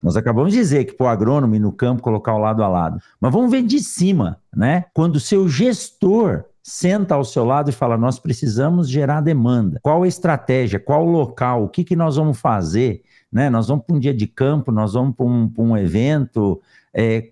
Nós acabamos de dizer que para o agrônomo ir no campo colocar o lado a lado. Mas vamos ver de cima, né? Quando o seu gestor senta ao seu lado e fala, nós precisamos gerar demanda. Qual a estratégia? Qual o local? O que nós vamos fazer? Né? Nós vamos para um dia de campo, nós vamos para um evento.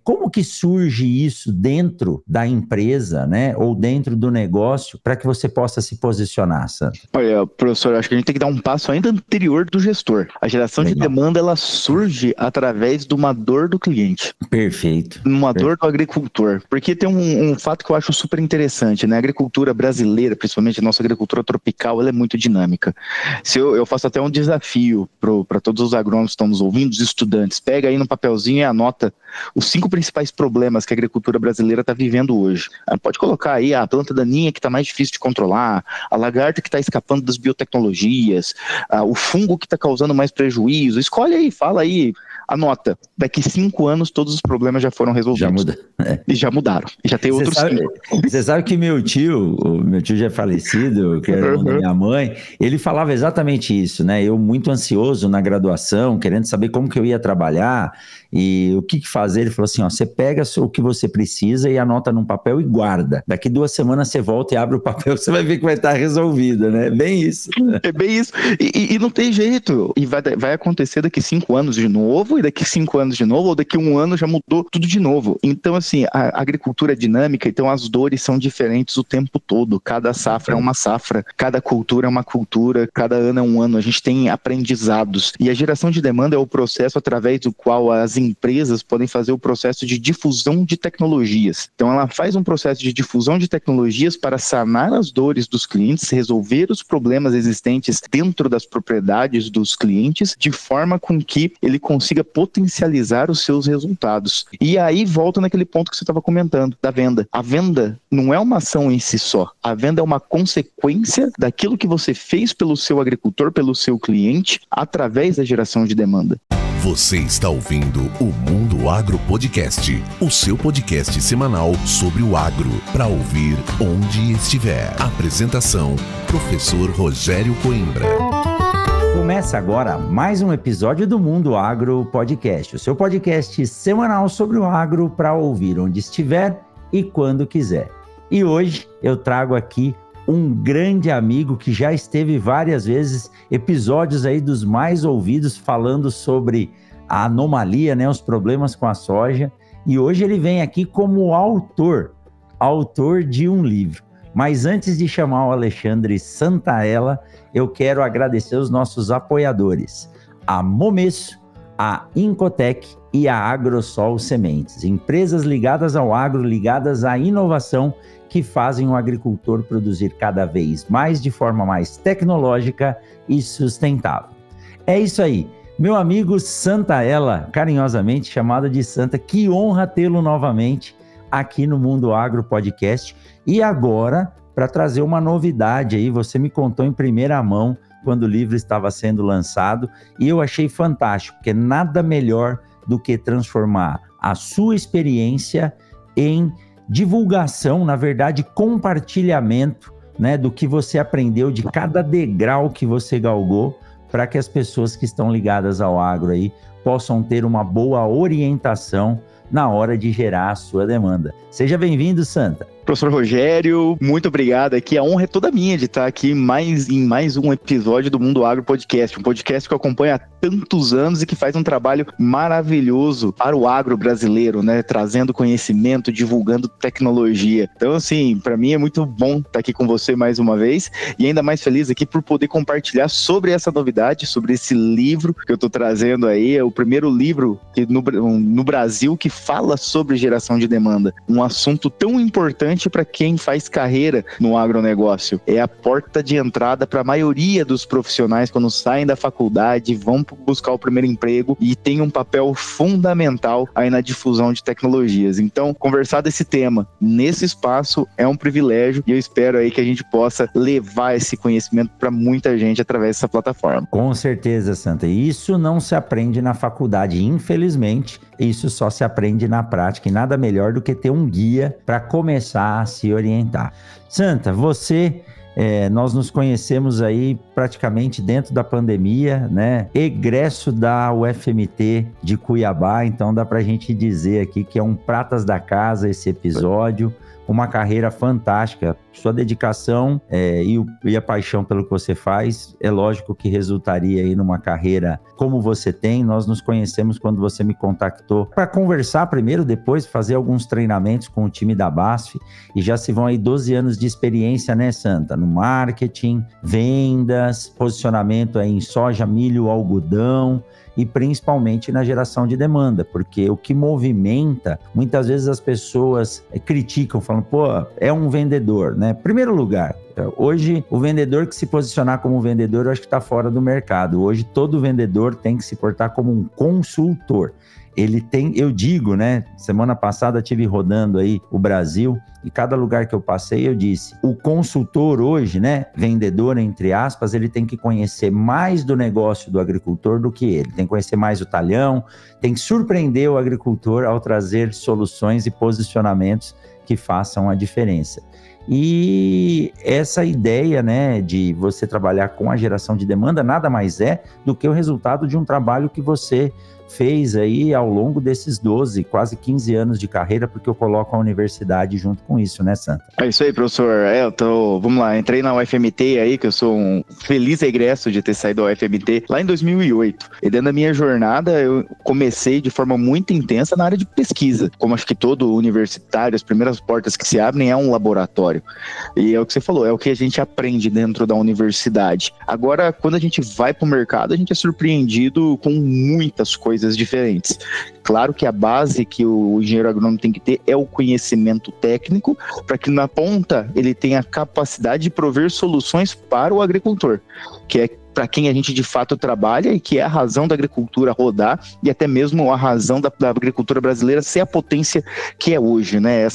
Como que surge isso dentro da empresa, né? Ou dentro do negócio, para que você possa se posicionar, Sandro? Olha, professor, acho que a gente tem que dar um passo ainda anterior do gestor. A geração de demanda, ela surge através de uma dor do cliente. Perfeito. Uma dor do agricultor. Porque tem um fato que eu acho super interessante, né? A agricultura brasileira, principalmente a nossa agricultura tropical, ela é muito dinâmica. Eu faço até um desafio para todos os agrônomos que estão nos ouvindo, os estudantes. Pega aí no papelzinho e anota os 5 principais problemas que a agricultura brasileira está vivendo hoje. Pode colocar aí a planta daninha que está mais difícil de controlar, a lagarta que está escapando das biotecnologias, o fungo que está causando mais prejuízo. Escolhe aí, fala aí, anota. Daqui 5 anos todos os problemas já foram resolvidos. Já muda. E já mudaram. E já tem outros 5. Você sabe que meu tio já é falecido, que era irmão da minha mãe, ele falava exatamente isso, né? Eu muito ansioso na graduação, querendo saber como que eu ia trabalhar e o que fazer. Ele falou assim, ó, você pega o que você precisa e anota num papel e guarda. Daqui 2 semanas você volta e abre o papel, você vai ver que vai estar resolvido, né? Bem isso. É bem isso. E não tem jeito. E vai acontecer daqui 5 anos de novo, e daqui 5 anos de novo, ou daqui 1 ano já mudou tudo de novo. Então, assim, a agricultura é dinâmica, então as dores são diferentes o tempo todo. Cada safra é uma safra, cada cultura é uma cultura, cada ano é um ano. A gente tem aprendizados. E a geração de demanda é o processo através do qual as empresas podem fazer o processo de difusão de tecnologias. Então, ela faz um processo de difusão de tecnologias para sanar as dores dos clientes, resolver os problemas existentes dentro das propriedades dos clientes, de forma com que ele consiga potencializar os seus resultados. E aí volta naquele ponto que você estava comentando, da venda. A venda não é uma ação em si só. A venda é uma consequência daquilo que você fez pelo seu agricultor, pelo seu cliente, através da geração de demanda. Você está ouvindo o Mundo Agro Podcast, o seu podcast semanal sobre o agro, para ouvir onde estiver. Apresentação, professor Rogério Coimbra. Começa agora mais um episódio do Mundo Agro Podcast, o seu podcast semanal sobre o agro para ouvir onde estiver e quando quiser. E hoje eu trago aqui um grande amigo que já esteve várias vezes, episódios aí dos mais ouvidos, falando sobre a anomalia, né, os problemas com a soja. E hoje ele vem aqui como autor de um livro. Mas antes de chamar o Alexandre Santaella, eu quero agradecer os nossos apoiadores, a Momesso, a Incotec e a Agrosol Sementes, empresas ligadas ao agro, ligadas à inovação, que fazem o agricultor produzir cada vez mais de forma mais tecnológica e sustentável. É isso aí, meu amigo Santaella, carinhosamente chamado de Santa, que honra tê-lo novamente aqui no Mundo Agro Podcast. E agora, para trazer uma novidade aí, você me contou em primeira mão quando o livro estava sendo lançado, e eu achei fantástico, porque nada melhor do que transformar a sua experiência em divulgação, na verdade, compartilhamento, né, do que você aprendeu, de cada degrau que você galgou, para que as pessoas que estão ligadas ao agro aí possam ter uma boa orientação na hora de gerar a sua demanda. Seja bem-vindo, Santa. Professor Rogério, muito obrigado aqui. A honra é toda minha de estar aqui em mais um episódio do Mundo Agro Podcast, um podcast que eu acompanho há tantos anos e que faz um trabalho maravilhoso para o agro brasileiro, né? Trazendo conhecimento, divulgando tecnologia. Então, assim, para mim é muito bom estar aqui com você mais uma vez e ainda mais feliz aqui por poder compartilhar sobre essa novidade, sobre esse livro que eu estou trazendo aí. É o primeiro livro no Brasil que fala sobre geração de demanda, um assunto tão importante para quem faz carreira no agronegócio. É a porta de entrada para a maioria dos profissionais quando saem da faculdade, vão buscar o primeiro emprego e tem um papel fundamental aí na difusão de tecnologias. Então, conversar desse tema nesse espaço é um privilégio e eu espero aí que a gente possa levar esse conhecimento para muita gente através dessa plataforma. Com certeza, Santa. E isso não se aprende na faculdade, infelizmente. Isso só se aprende na prática e nada melhor do que ter um guia para começar a se orientar. Santa, você Nós nos conhecemos aí praticamente dentro da pandemia, né? Egresso da UFMT de Cuiabá, então dá pra gente dizer aqui que é um pratas da casa esse episódio. Uma carreira fantástica, sua dedicação e a paixão pelo que você faz, é lógico que resultaria aí numa carreira como você tem. Nós nos conhecemos quando você me contactou para conversar primeiro, depois fazer alguns treinamentos com o time da BASF, e já se vão aí 12 anos de experiência, né, Santa? No marketing, vendas, posicionamento aí em soja, milho, algodão, e principalmente na geração de demanda, porque o que movimenta, muitas vezes as pessoas criticam, falando, pô, é um vendedor, né? Primeiro lugar, hoje o vendedor que se posicionar como vendedor, eu acho que está fora do mercado. Hoje todo vendedor tem que se portar como um consultor. Ele tem, eu digo, né? Semana passada tive rodando aí o Brasil, e cada lugar que eu passei eu disse, o consultor hoje, né? Vendedor, entre aspas, ele tem que conhecer mais do negócio do agricultor do que ele. Tem que conhecer mais o talhão, tem que surpreender o agricultor ao trazer soluções e posicionamentos que façam a diferença. E essa ideia, né, de você trabalhar com a geração de demanda nada mais é do que o resultado de um trabalho que você fez aí ao longo desses 12, quase 15 anos de carreira, porque eu coloco a universidade junto com isso, né, Santa? É isso aí, professor. Vamos lá, entrei na UFMT aí, que eu sou um feliz egresso de ter saído da UFMT lá em 2008. E dentro da minha jornada, eu comecei de forma muito intensa na área de pesquisa. Como acho que todo universitário, as primeiras portas que se abrem é um laboratório. E é o que você falou, é o que a gente aprende dentro da universidade. Agora, quando a gente vai para o mercado, a gente é surpreendido com muitas coisas diferentes. Claro que a base que o engenheiro agrônomo tem que ter é o conhecimento técnico, para que na ponta ele tenha a capacidade de prover soluções para o agricultor, que é para quem a gente de fato trabalha e que é a razão da agricultura rodar e até mesmo a razão da agricultura brasileira ser a potência que é hoje, né?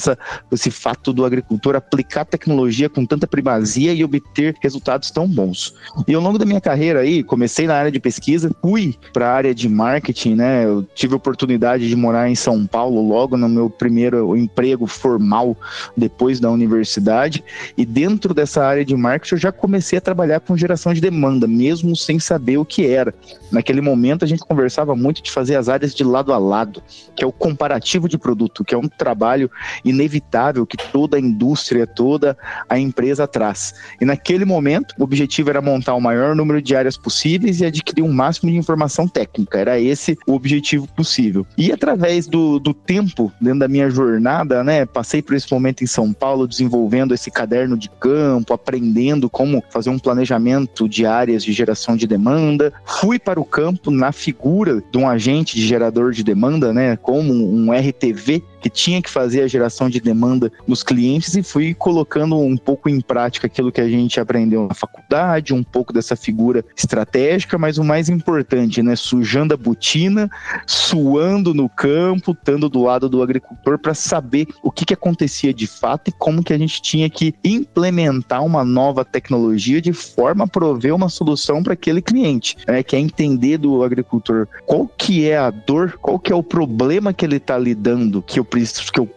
Esse fato do agricultor aplicar tecnologia com tanta primazia e obter resultados tão bons. E ao longo da minha carreira aí, comecei na área de pesquisa, fui para a área de marketing, né? Eu tive a oportunidade de morar em São Paulo logo no meu primeiro emprego formal depois da universidade, e dentro dessa área de marketing eu já comecei a trabalhar com geração de demanda, mesmo sem saber o que era. Naquele momento a gente conversava muito de fazer as áreas de lado a lado, que é o comparativo de produto, que é um trabalho inevitável que toda a indústria, toda a empresa traz. E naquele momento o objetivo era montar o maior número de áreas possíveis e adquirir um máximo de informação técnica. Era esse o objetivo possível. E através do tempo, dentro da minha jornada, né, passei por esse momento em São Paulo, desenvolvendo esse caderno de campo, aprendendo como fazer um planejamento de áreas de geração de demanda. Fui para o campo na figura de um agente de gerador de demanda, né, como um RTV que tinha que fazer a geração de demanda nos clientes, e fui colocando um pouco em prática aquilo que a gente aprendeu na faculdade, um pouco dessa figura estratégica, mas o mais importante, né, sujando a botina, suando no campo, estando do lado do agricultor para saber o que acontecia de fato e como que a gente tinha que implementar uma nova tecnologia de forma a prover uma solução para aquele cliente, né, que é entender do agricultor qual que é a dor, qual que é o problema que ele está lidando, que eu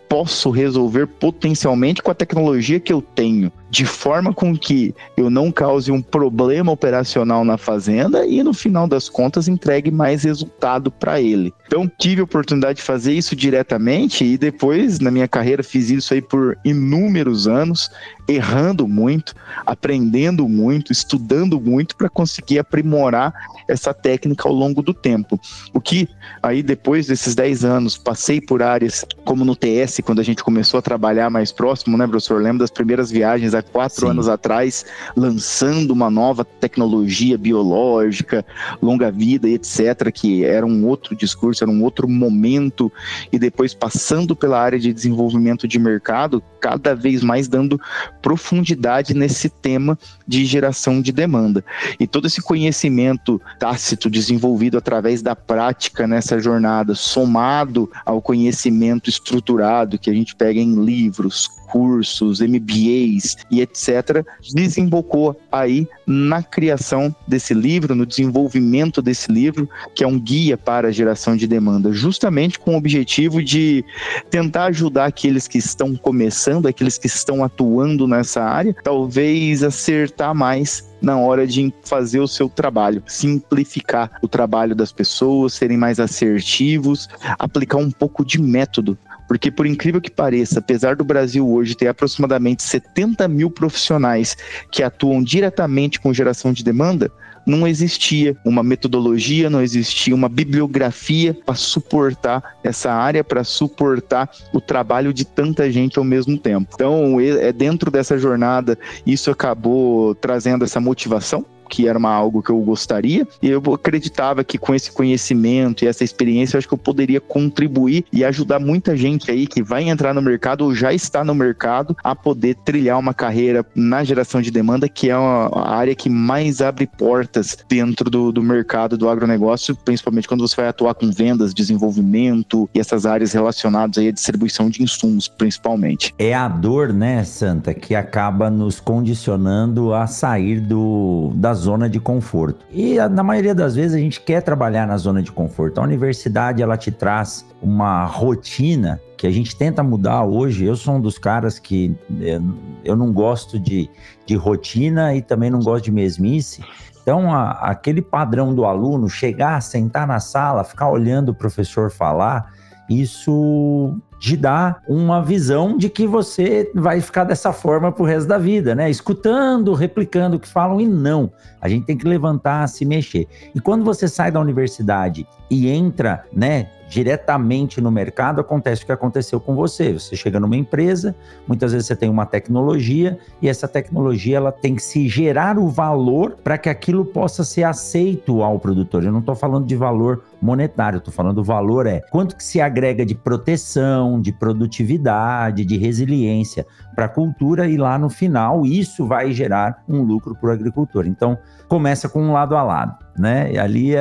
posso resolver potencialmente com a tecnologia que eu tenho, de forma com que eu não cause um problema operacional na fazenda e no final das contas entregue mais resultado para ele. Então tive a oportunidade de fazer isso diretamente, e depois na minha carreira fiz isso aí por inúmeros anos, errando muito, aprendendo muito, estudando muito para conseguir aprimorar essa técnica ao longo do tempo. O que aí depois desses 10 anos passei por áreas como no TS, quando a gente começou a trabalhar mais próximo, né, professor? Lembro das primeiras viagens há 4 anos atrás, lançando uma nova tecnologia biológica, longa vida e etc, que era um outro discurso, era um outro momento, e depois passando pela área de desenvolvimento de mercado, cada vez mais dando profundidade nesse tema de geração de demanda. E todo esse conhecimento tácito desenvolvido através da prática nessa jornada, somado ao conhecimento estruturado aprendizado que a gente pega em livros, cursos, MBAs e etc., desembocou aí na criação desse livro, no desenvolvimento desse livro, que é um guia para a geração de demanda, justamente com o objetivo de tentar ajudar aqueles que estão começando, aqueles que estão atuando nessa área, talvez acertar mais na hora de fazer o seu trabalho, simplificar o trabalho das pessoas, serem mais assertivos, aplicar um pouco de método. Porque, por incrível que pareça, apesar do Brasil hoje ter aproximadamente 70 mil profissionais que atuam diretamente com geração de demanda, não existia uma metodologia, não existia uma bibliografia para suportar essa área, para suportar o trabalho de tanta gente ao mesmo tempo. Então, dentro dessa jornada, isso acabou trazendo essa motivação, que era algo que eu gostaria, e eu acreditava que com esse conhecimento e essa experiência, eu acho que eu poderia contribuir e ajudar muita gente aí que vai entrar no mercado ou já está no mercado a poder trilhar uma carreira na geração de demanda, que é a área que mais abre portas dentro do mercado do agronegócio, principalmente quando você vai atuar com vendas, desenvolvimento e essas áreas relacionadas aí à distribuição de insumos, principalmente. É a dor, né, Santa, que acaba nos condicionando a sair da zona de conforto. E na maioria das vezes a gente quer trabalhar na zona de conforto. A universidade, ela te traz uma rotina que a gente tenta mudar hoje. Eu sou um dos caras que eu não gosto de rotina e também não gosto de mesmice. Então, aquele padrão do aluno, chegar, sentar na sala, ficar olhando o professor falar, isso te dá uma visão de que você vai ficar dessa forma pro resto da vida, né? Escutando, replicando o que falam, e não. A gente tem que levantar, se mexer. E quando você sai da universidade e entra, né, diretamente no mercado, acontece o que aconteceu com você. Você chega numa empresa, muitas vezes você tem uma tecnologia, e essa tecnologia, ela tem que se gerar o valor para que aquilo possa ser aceito ao produtor. Eu não estou falando de valor monetário, eu estou falando do valor quanto que se agrega de proteção, de produtividade, de resiliência para a cultura, e lá no final isso vai gerar um lucro para o agricultor. Então, começa com um lado a lado, né? Ali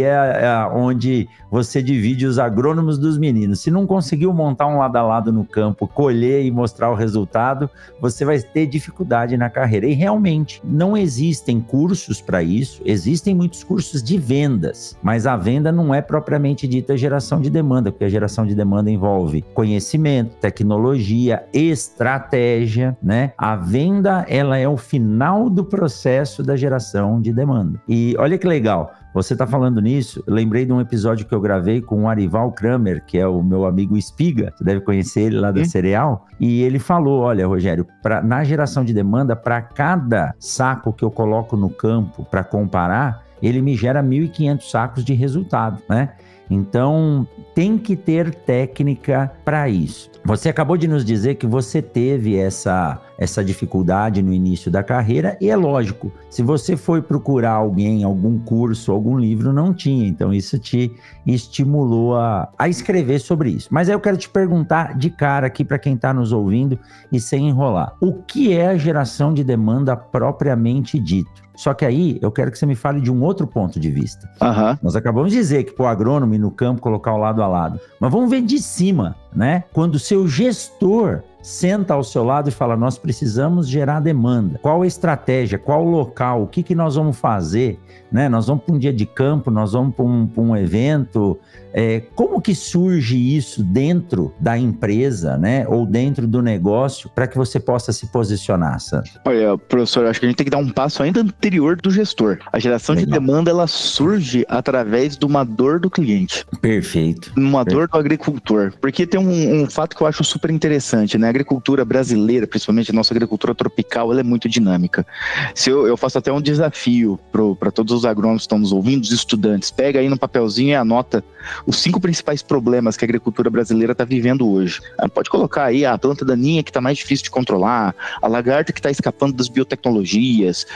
é onde você divide os agrônomos dos meninos. Se não conseguiu montar um lado a lado no campo, colher e mostrar o resultado, você vai ter dificuldade na carreira. E realmente, não existem cursos para isso, existem muitos cursos de vendas, mas a venda não é propriamente dita geração de demanda, porque a geração de demanda envolve conhecimento, tecnologia, estratégia, né? A venda, ela é o final do processo da geração de demanda. E olha que legal, você está falando nisso, eu lembrei de um episódio que eu gravei com o Arival Kramer, que é o meu amigo Espiga, você deve conhecer ele lá da Cereal, e ele falou, olha, Rogério, na geração de demanda, para cada saco que eu coloco no campo para comparar, ele me gera 1.500 sacos de resultado, né? Então, tem que ter técnica para isso. Você acabou de nos dizer que você teve essa dificuldade no início da carreira, e é lógico, se você foi procurar alguém, algum curso, algum livro, não tinha. Então, isso te estimulou a escrever sobre isso. Mas aí eu quero te perguntar de cara aqui para quem está nos ouvindo e sem enrolar. O que é a geração de demanda propriamente dito? Só que aí eu quero que você me fale de um outro ponto de vista. Nós acabamos de dizer que para o agrônomo ir no campo colocar o lado a lado. Mas vamos ver de cima, né? Quando o seu gestor senta ao seu lado e fala, nós precisamos gerar demanda. Qual a estratégia? Qual o local? O que nós vamos fazer? Né? Nós vamos para um dia de campo, nós vamos para um evento. Como que surge isso dentro da empresa, né? Ou dentro do negócio, para que você possa se posicionar, Sandro? Olha, professor, acho que a gente tem que dar um passo ainda anterior do gestor. A geração de demanda, ela surge através de uma dor do cliente. Perfeito. Uma dor do agricultor. Porque tem um fato que eu acho super interessante, né? A agricultura brasileira, principalmente a nossa agricultura tropical, ela é muito dinâmica. Se eu faço até um desafio para todos os agrônomos que estão nos ouvindo, os estudantes, pega aí no papelzinho e anota os 5 principais problemas que a agricultura brasileira está vivendo hoje. Pode colocar aí a planta daninha que está mais difícil de controlar, a lagarta que está escapando das biotecnologias,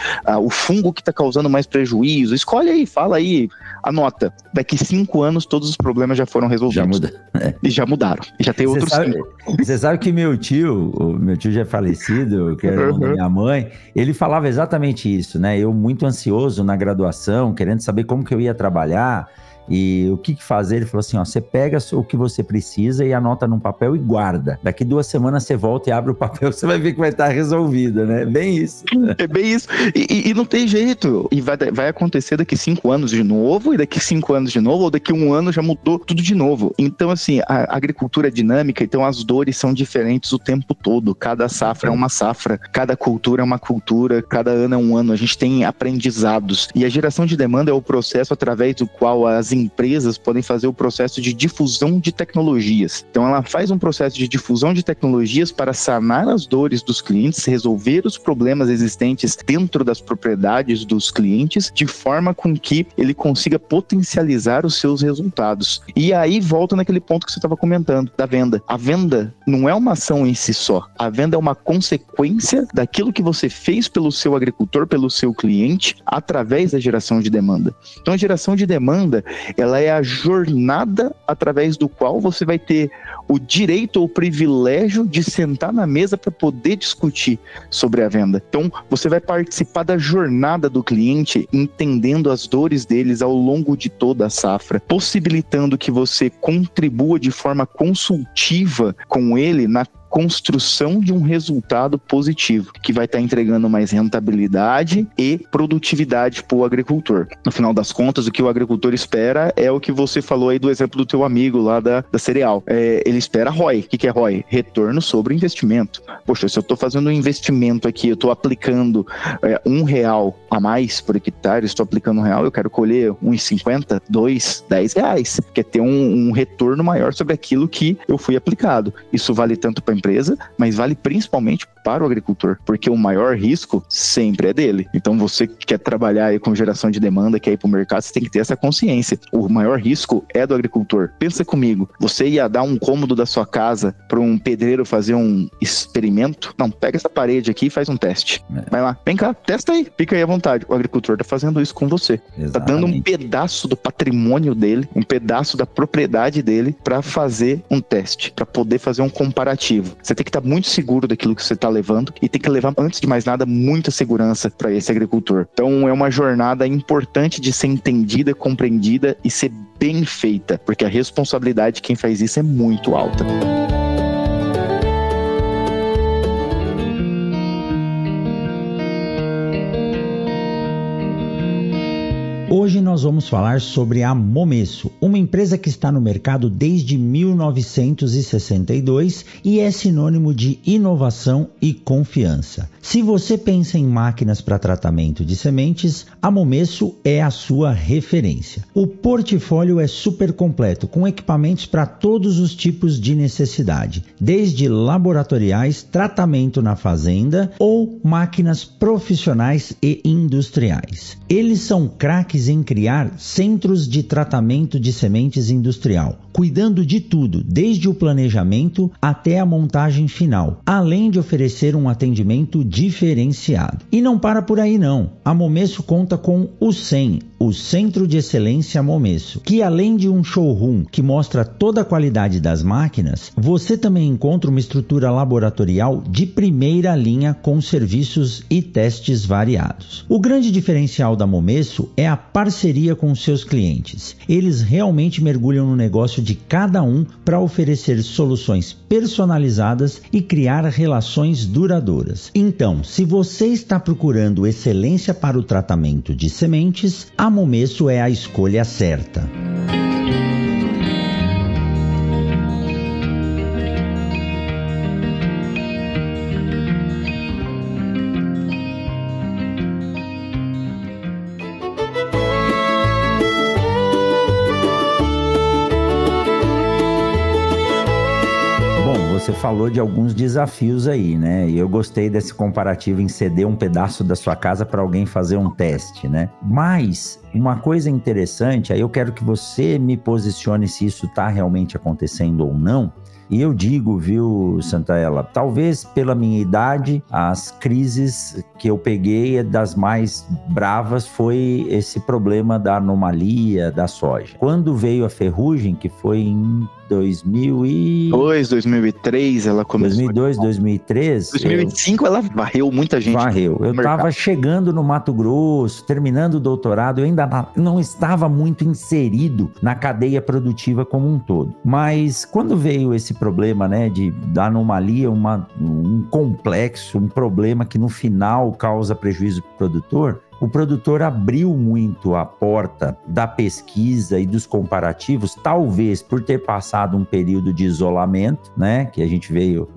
o fungo que está causando mais prejuízo. Escolhe aí, fala aí, anota. Daqui 5 anos todos os problemas já foram resolvidos. Já muda. E já mudaram. E já tem outros 5. Você sabe que meu tio já é falecido, que era irmão da minha mãe, ele falava exatamente isso, né? Eu muito ansioso na graduação, querendo saber como que eu ia trabalhar. E o que fazer? Ele falou assim, ó, você pega o que você precisa e anota num papel e guarda. Daqui 2 semanas você volta e abre o papel, você vai ver que vai estar resolvido, né? Bem isso. É bem isso. E não tem jeito. E vai acontecer daqui 5 anos de novo, e daqui 5 anos de novo, ou daqui 1 ano já mudou tudo de novo. Então, assim, a agricultura é dinâmica, então as dores são diferentes o tempo todo. Cada safra é uma safra, cada cultura é uma cultura, cada ano é um ano. A gente tem aprendizados. E a geração de demanda é o processo através do qual as empresas podem fazer o processo de difusão de tecnologias. Então, ela faz um processo de difusão de tecnologias para sanar as dores dos clientes, resolver os problemas existentes dentro das propriedades dos clientes, de forma com que ele consiga potencializar os seus resultados. E aí volta naquele ponto que você estava comentando, da venda. A venda não é uma ação em si só. A venda é uma consequência daquilo que você fez pelo seu agricultor, pelo seu cliente, através da geração de demanda. Então, a geração de demanda, ela é a jornada através do qual você vai ter o direito ou o privilégio de sentar na mesa para poder discutir sobre a venda. Então, você vai participar da jornada do cliente, entendendo as dores deles ao longo de toda a safra, possibilitando que você contribua de forma consultiva com ele na construção de um resultado positivo, que vai estar entregando mais rentabilidade e produtividade para o agricultor. No final das contas, o que o agricultor espera é o que você falou aí do exemplo do teu amigo lá da cereal. Ele espera ROI. O que é ROI? Retorno sobre investimento. Poxa, se eu estou fazendo um investimento aqui, eu estou aplicando R$1 a mais por hectare, estou aplicando R$1, eu quero colher R$1,50, R$2, R$10. Quer ter um retorno maior sobre aquilo que eu fui aplicado. Isso vale tanto para a empresa, mas vale principalmente para o agricultor, porque o maior risco sempre é dele. Então, você que quer trabalhar aí com geração de demanda, quer ir para o mercado, você tem que ter essa consciência. O maior risco é do agricultor. Pensa comigo, você ia dar um cômodo da sua casa para um pedreiro fazer um experimento? Não, pega essa parede aqui e faz um teste. Vai lá, vem cá, testa aí, fica aí à vontade. O agricultor está fazendo isso com você. Está dando um pedaço do patrimônio dele, um pedaço da propriedade dele para fazer um teste, para poder fazer um comparativo. Você tem que estar muito seguro daquilo que você está levando e tem que levar, antes de mais nada, muita segurança para esse agricultor. Então, é uma jornada importante de ser entendida, compreendida e ser bem feita, porque a responsabilidade de quem faz isso é muito alta. Hoje nós vamos falar sobre a Momesso, uma empresa que está no mercado desde 1962 e é sinônimo de inovação e confiança. Se você pensa em máquinas para tratamento de sementes, a Momesso é a sua referência. O portfólio é super completo, com equipamentos para todos os tipos de necessidade, desde laboratoriais, tratamento na fazenda ou máquinas profissionais e industriais. Eles são craques em criar centros de tratamento de sementes industrial, cuidando de tudo, desde o planejamento até a montagem final, além de oferecer um atendimento diferenciado. E não para por aí não. A Momesso conta com o CEM, o Centro de Excelência Momesso, que além de um showroom que mostra toda a qualidade das máquinas, você também encontra uma estrutura laboratorial de primeira linha com serviços e testes variados. O grande diferencial da Momesso é a parceria com seus clientes. Eles realmente mergulham no negócio de cada um para oferecer soluções personalizadas e criar relações duradouras. Então, se você está procurando excelência para o tratamento de sementes, a Momesso é a escolha certa. Você falou de alguns desafios aí, né? E eu gostei desse comparativo em ceder um pedaço da sua casa para alguém fazer um teste, né? Mas uma coisa interessante, aí eu quero que você me posicione se isso está realmente acontecendo ou não. E eu digo, viu, Santaella, talvez pela minha idade, as crises que eu peguei das mais bravas foi esse problema da anomalia da soja. Quando veio a ferrugem, que foi em 2002, 2003, ela começou. 2002, 2003. 2005 ela varreu muita gente. Varreu. Eu estava chegando no Mato Grosso, terminando o doutorado, eu ainda ainda não estava muito inserido na cadeia produtiva como um todo. Mas quando veio esse problema, né, da anomalia, um complexo, um problema que no final causa prejuízo para o produtor, o produtor abriu muito a porta da pesquisa e dos comparativos, talvez por ter passado um período de isolamento, né? Que a gente veio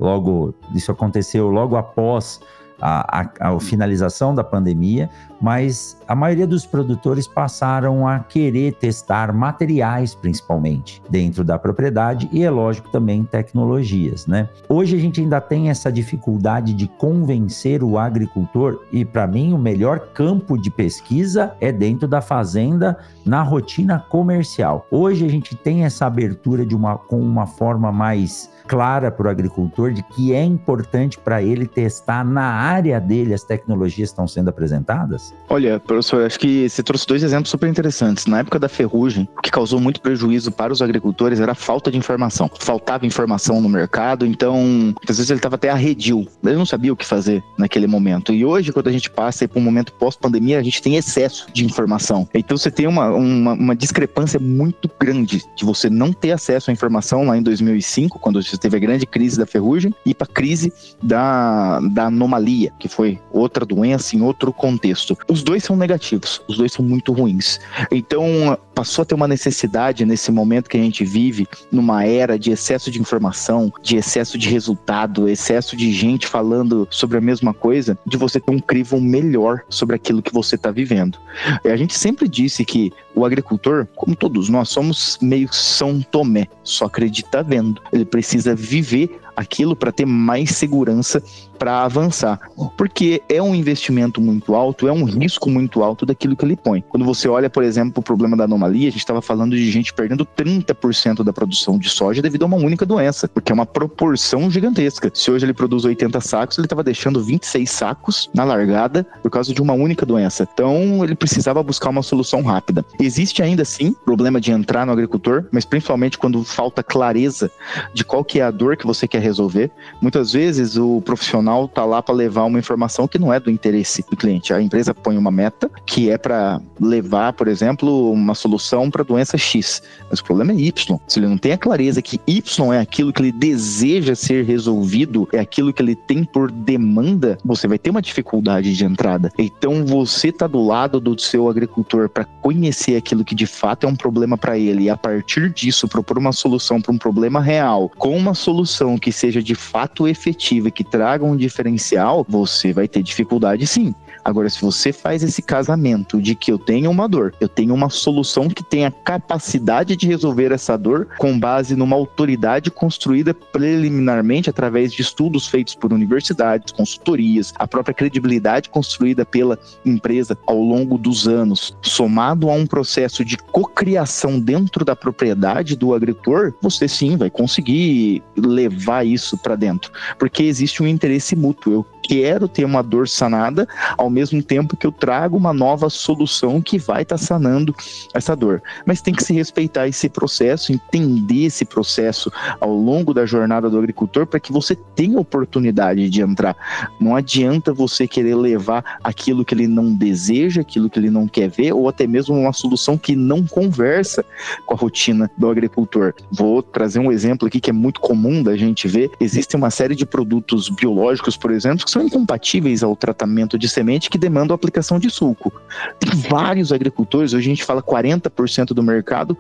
isso aconteceu logo após a finalização da pandemia, mas a maioria dos produtores passaram a querer testar materiais, principalmente, dentro da propriedade e, é lógico, também tecnologias, né? Hoje a gente ainda tem essa dificuldade de convencer o agricultor e, para mim, o melhor campo de pesquisa é dentro da fazenda, na rotina comercial. Hoje a gente tem essa abertura com uma forma mais clara para o agricultor de que é importante para ele testar na área dele as tecnologias que estão sendo apresentadas? Olha, professor, acho que você trouxe 2 exemplos super interessantes. Na época da ferrugem, o que causou muito prejuízo para os agricultores era a falta de informação. Faltava informação no mercado, então muitas vezes ele estava até arredio. Ele não sabia o que fazer naquele momento. E hoje, quando a gente passa por um momento pós-pandemia, a gente tem excesso de informação. Então você tem uma discrepância muito grande de você não ter acesso à informação lá em 2005, quando você teve a grande crise da ferrugem, e para a crise da anomalia, que foi outra doença em outro contexto. Os dois são negativos, os dois são muito ruins. Então, passou a ter uma necessidade nesse momento que a gente vive, numa era de excesso de informação, de excesso de resultado, excesso de gente falando sobre a mesma coisa, de você ter um crivo melhor sobre aquilo que você está vivendo. A gente sempre disse que o agricultor, como todos nós, somos meio São Tomé, só acredita vendo. Ele precisa viver aquilo para ter mais segurança para avançar, porque é um investimento muito alto, é um risco muito alto daquilo que ele põe. Quando você olha, por exemplo, o problema da anomalia, a gente estava falando de gente perdendo 30% da produção de soja devido a uma única doença, porque é uma proporção gigantesca. Se hoje ele produz 80 sacos, ele estava deixando 26 sacos na largada por causa de uma única doença. Então, ele precisava buscar uma solução rápida. Existe ainda, sim, problema de entrar no agricultor, mas principalmente quando falta clareza de qual que é a dor que você quer resolver. Muitas vezes o profissional está lá para levar uma informação que não é do interesse do cliente. A empresa põe uma meta que é para levar, por exemplo, uma solução para a doença X, mas o problema é Y. Se ele não tem a clareza que Y é aquilo que ele deseja ser resolvido, é aquilo que ele tem por demanda, você vai ter uma dificuldade de entrada. Então você está do lado do seu agricultor para conhecer aquilo que de fato é um problema para ele e a partir disso propor uma solução para um problema real, com uma solução que seja de fato efetiva e que traga um diferencial, você vai ter dificuldade sim. Agora, se você faz esse casamento de que eu tenho uma dor, eu tenho uma solução que tenha capacidade de resolver essa dor com base numa autoridade construída preliminarmente através de estudos feitos por universidades, consultorias, a própria credibilidade construída pela empresa ao longo dos anos, somado a um processo de cocriação dentro da propriedade do agricultor, você sim vai conseguir levar isso para dentro, porque existe um interesse mútuo. Eu quero ter uma dor sanada ao mesmo tempo que eu trago uma nova solução que vai estar sanando essa dor. Mas tem que se respeitar esse processo, entender esse processo ao longo da jornada do agricultor para que você tenha oportunidade de entrar. Não adianta você querer levar aquilo que ele não deseja, aquilo que ele não quer ver, ou até mesmo uma solução que não conversa com a rotina do agricultor. Vou trazer um exemplo aqui que é muito comum da gente ver. Existe uma série de produtos biológicos, por exemplo, que são incompatíveis ao tratamento de semente que demandam a aplicação de sulco. Tem vários agricultores, hoje a gente fala 40% do mercado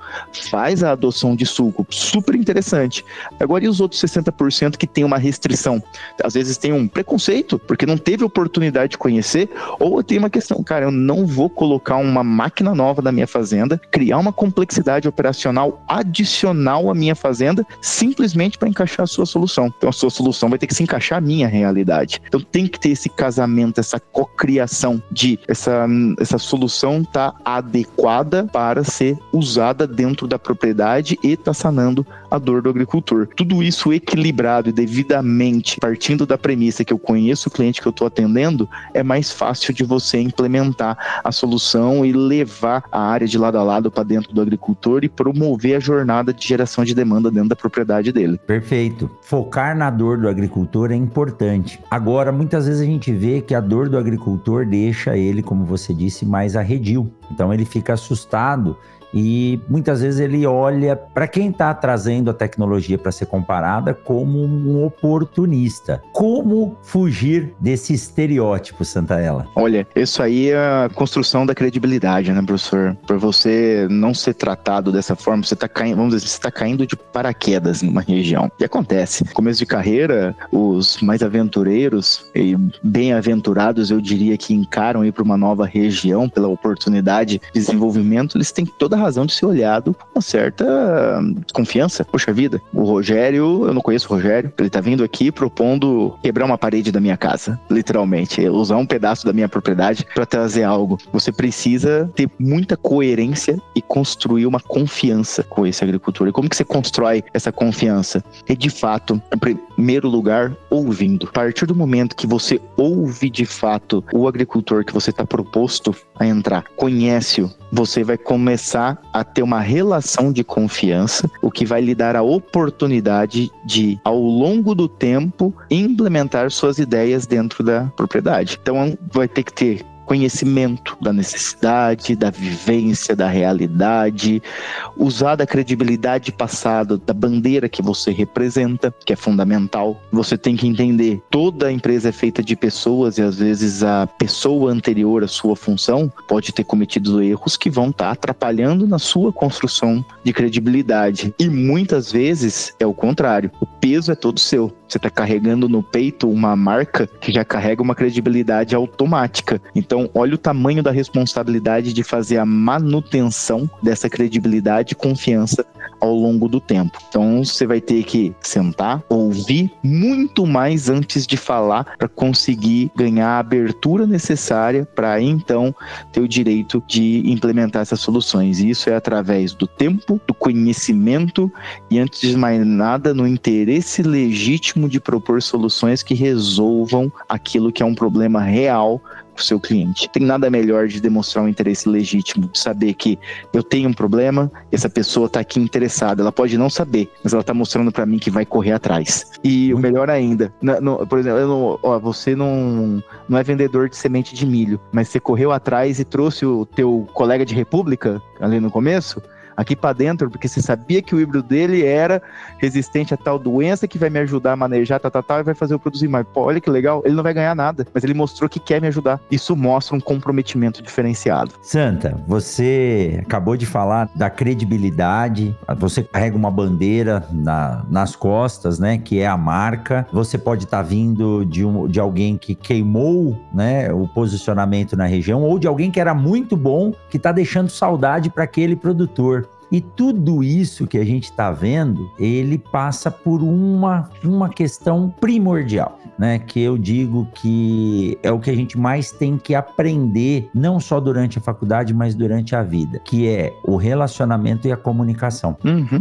faz a adoção de sulco, super interessante. Agora e os outros 60% que tem uma restrição? Às vezes tem um preconceito, porque não teve oportunidade de conhecer, ou tem uma questão, cara, eu não vou colocar uma máquina nova na minha fazenda, criar uma complexidade operacional adicional à minha fazenda, simplesmente para encaixar a sua solução. Então a sua solução vai ter que se encaixar à minha realidade. Então tem que ter esse casamento, essa cocriação de essa solução tá adequada para ser usada dentro da propriedade e tá sanando a dor do agricultor. Tudo isso equilibrado e devidamente partindo da premissa que eu conheço o cliente que eu estou atendendo, é mais fácil de você implementar a solução e levar a área de lado a lado para dentro do agricultor e promover a jornada de geração de demanda dentro da propriedade dele. Perfeito. Focar na dor do agricultor é importante. Agora, Agora, muitas vezes a gente vê que a dor do agricultor deixa ele, como você disse, mais arredio. Então ele fica assustado e muitas vezes ele olha para quem está trazendo a tecnologia para ser comparada como um oportunista. Como fugir desse estereótipo, Santaella? Olha, isso aí é a construção da credibilidade, né, professor? Por você não ser tratado dessa forma, você está caindo, vamos dizer, você está caindo de paraquedas numa região. E acontece. No começo de carreira, os mais aventureiros e bem-aventurados, eu diria, que encaram ir para uma nova região pela oportunidade de desenvolvimento, eles têm toda a razão de ser olhado com uma certa confiança. Poxa vida, o Rogério, eu não conheço o Rogério, ele tá vindo aqui propondo quebrar uma parede da minha casa, literalmente, usar um pedaço da minha propriedade para trazer algo. Você precisa ter muita coerência e construir uma confiança com esse agricultor. E como que você constrói essa confiança? É de fato, em primeiro lugar, ouvindo. A partir do momento que você ouve de fato o agricultor que você está proposto a entrar, conhece-o, você vai começar a ter uma relação de confiança, o que vai lhe dar a oportunidade de, ao longo do tempo, implementar suas ideias dentro da propriedade. Então, vai ter que ter conhecimento da necessidade, da vivência, da realidade, usar da credibilidade passada, da bandeira que você representa, que é fundamental. Você tem que entender, toda a empresa é feita de pessoas e às vezes a pessoa anterior à sua função pode ter cometido erros que vão estar atrapalhando na sua construção de credibilidade. E muitas vezes é o contrário, o peso é todo seu. Você está carregando no peito uma marca que já carrega uma credibilidade automática. Então, olha o tamanho da responsabilidade de fazer a manutenção dessa credibilidade e confiança ao longo do tempo. Então, você vai ter que sentar, ouvir muito mais antes de falar para conseguir ganhar a abertura necessária para, então, ter o direito de implementar essas soluções. E isso é através do tempo, do conhecimento e, antes de mais nada, no interesse legítimo de propor soluções que resolvam aquilo que é um problema real para o seu cliente. Tem nada melhor de demonstrar um interesse legítimo, de saber que eu tenho um problema, essa pessoa está aqui interessada, ela pode não saber, mas ela está mostrando para mim que vai correr atrás. E o melhor ainda, por exemplo, você não é vendedor de semente de milho, mas você correu atrás e trouxe o teu colega de república ali no começo, aqui para dentro, porque você sabia que o híbrido dele era resistente a tal doença que vai me ajudar a manejar, e vai fazer eu produzir mais. Pô, olha que legal, ele não vai ganhar nada, mas ele mostrou que quer me ajudar. Isso mostra um comprometimento diferenciado. Santa, você acabou de falar da credibilidade, você carrega uma bandeira nas costas, né, que é a marca. Você pode estar vindo de alguém que queimou, né, o posicionamento na região, ou de alguém que era muito bom, que está deixando saudade para aquele produtor. E tudo isso que a gente está vendo, ele passa por uma questão primordial, né? Que eu digo que é o que a gente mais tem que aprender, não só durante a faculdade, mas durante a vida, que é o relacionamento e a comunicação.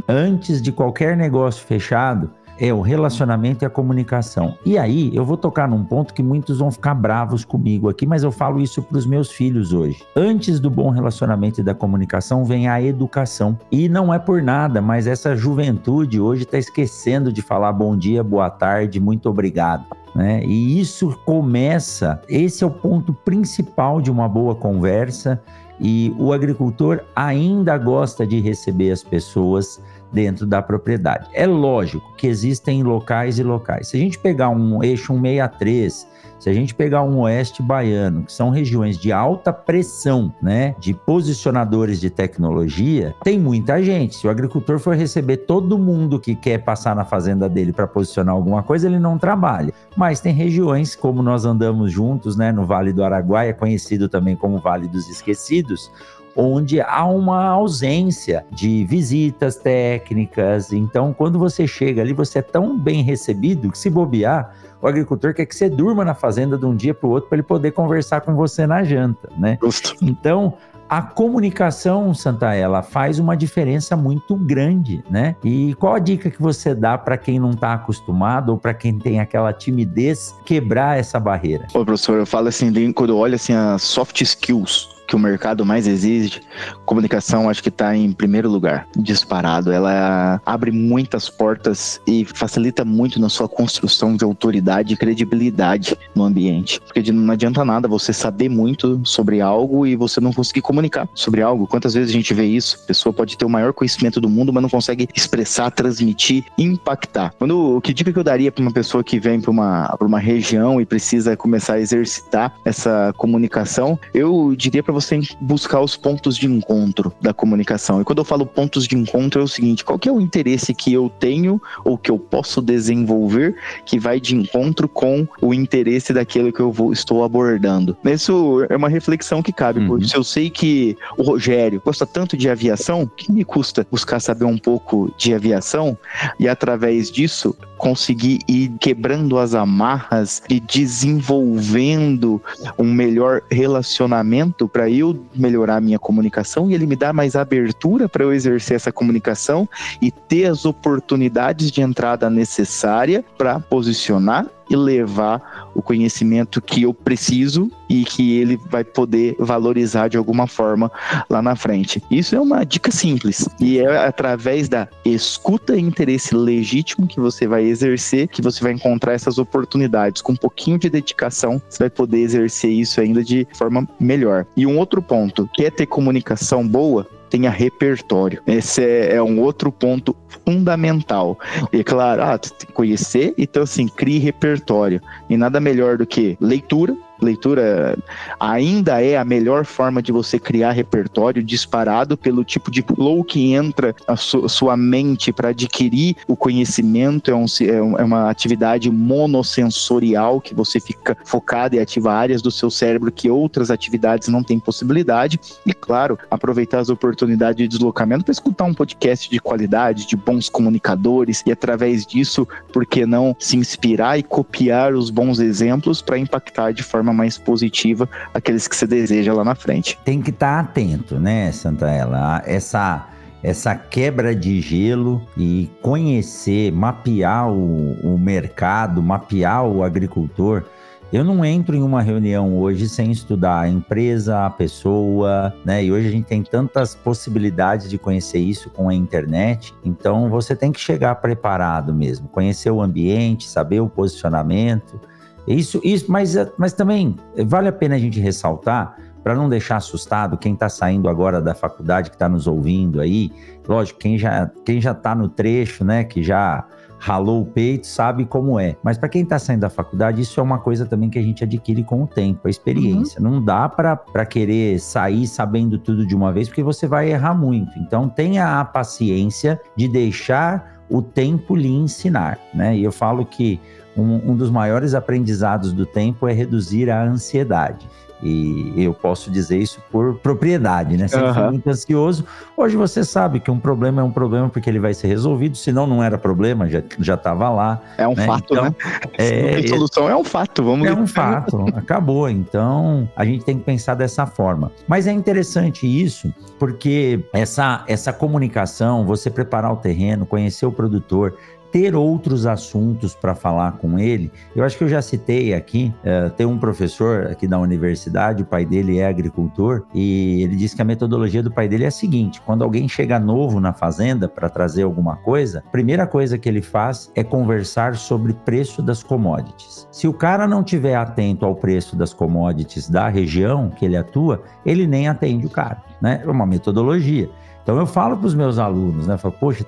Antes de qualquer negócio fechado, é o relacionamento e a comunicação. E aí, eu vou tocar num ponto que muitos vão ficar bravos comigo aqui, mas eu falo isso para os meus filhos hoje. Antes do bom relacionamento e da comunicação, vem a educação. E não é por nada, mas essa juventude hoje está esquecendo de falar bom dia, boa tarde, muito obrigado. Né? E isso começa, esse é o ponto principal de uma boa conversa, e o agricultor ainda gosta de receber as pessoas dentro da propriedade. É lógico que existem locais e locais. Se a gente pegar um eixo 163, se a gente pegar um oeste baiano, que são regiões de alta pressão, né, de posicionadores de tecnologia, tem muita gente. Se o agricultor for receber todo mundo que quer passar na fazenda dele para posicionar alguma coisa, ele não trabalha. Mas tem regiões, como nós andamos juntos, né, no Vale do Araguaia, conhecido também como Vale dos Esquecidos, onde há uma ausência de visitas técnicas. Então, quando você chega ali, você é tão bem recebido que, se bobear, o agricultor quer que você durma na fazenda de um dia para o outro para ele poder conversar com você na janta, né? Justo. Então, a comunicação, Santaella, faz uma diferença muito grande, né? E qual a dica que você dá para quem não está acostumado ou para quem tem aquela timidez quebrar essa barreira? Ô, professor, eu falo assim, quando eu olho assim as soft skills que o mercado mais exige, comunicação acho que está em primeiro lugar, disparado. Ela abre muitas portas e facilita muito na sua construção de autoridade e credibilidade no ambiente. Porque não adianta nada você saber muito sobre algo e você não conseguir comunicar sobre algo. Quantas vezes a gente vê isso? A pessoa pode ter o maior conhecimento do mundo, mas não consegue expressar, transmitir, impactar. Que dica que eu daria para uma pessoa que vem para uma região e precisa começar a exercitar essa comunicação? Eu diria para você buscar os pontos de encontro da comunicação. E quando eu falo pontos de encontro é o seguinte: qual que é o interesse que eu tenho ou que eu posso desenvolver que vai de encontro com o interesse daquilo que eu estou abordando? Isso é uma reflexão que cabe, porque se eu sei que o Rogério gosta tanto de aviação, o que me custa buscar saber um pouco de aviação e através disso conseguir ir quebrando as amarras e desenvolvendo um melhor relacionamento para eu melhorar a minha comunicação e ele me dar mais abertura para eu exercer essa comunicação e ter as oportunidades de entrada necessária para posicionar e levar o conhecimento que eu preciso e que ele vai poder valorizar de alguma forma lá na frente. Isso é uma dica simples e é através da escuta e interesse legítimo que você vai exercer que você vai encontrar essas oportunidades. Com um pouquinho de dedicação, você vai poder exercer isso ainda de forma melhor. E um outro ponto, quer ter comunicação boa? Tenha repertório. Esse é um outro ponto fundamental. E claro, tu tem que conhecer, então assim, crie repertório. E nada melhor do que leitura. Leitura ainda é a melhor forma de você criar repertório, disparado pelo tipo de flow que entra a sua mente para adquirir o conhecimento. É uma atividade monossensorial que você fica focado e ativa áreas do seu cérebro que outras atividades não têm possibilidade. E claro, aproveitar as oportunidades de deslocamento para escutar um podcast de qualidade, de bons comunicadores e através disso, por que não se inspirar e copiar os bons exemplos para impactar de forma mais positiva aqueles que você deseja lá na frente. Tem que estar atento, né, Santaella? Essa quebra de gelo e conhecer, mapear o mercado, mapear o agricultor. Eu não entro em uma reunião hoje sem estudar a empresa, a pessoa, né? E hoje a gente tem tantas possibilidades de conhecer isso com a internet. Então você tem que chegar preparado mesmo, conhecer o ambiente, saber o posicionamento. Isso, mas também vale a pena a gente ressaltar, para não deixar assustado quem está saindo agora da faculdade, que está nos ouvindo aí. Lógico, quem já está no trecho, né, que já ralou o peito, sabe como é. Mas para quem está saindo da faculdade, isso é uma coisa também que a gente adquire com o tempo, a experiência. Não dá para querer sair sabendo tudo de uma vez, porque você vai errar muito. Então tenha a paciência de deixar o tempo lhe ensinar, né? E eu falo que um dos maiores aprendizados do tempo é reduzir a ansiedade. E eu posso dizer isso por propriedade, né? Sempre fui muito ansioso. Hoje você sabe que um problema é um problema porque ele vai ser resolvido, senão não era problema, já estava lá. É um fato, então, né? Se não tem solução, é um fato. É um fato, acabou. Então, a gente tem que pensar dessa forma. Mas é interessante isso, porque essa comunicação, você preparar o terreno, conhecer o produtor, ter outros assuntos para falar com ele. Eu acho que eu já citei aqui, tem um professor aqui da universidade, o pai dele é agricultor, e ele disse que a metodologia do pai dele é a seguinte: quando alguém chega novo na fazenda para trazer alguma coisa, a primeira coisa que ele faz é conversar sobre preço das commodities. Se o cara não estiver atento ao preço das commodities da região que ele atua, ele nem atende o cara, né? É uma metodologia. Então eu falo para os meus alunos, né? Eu falo, poxa,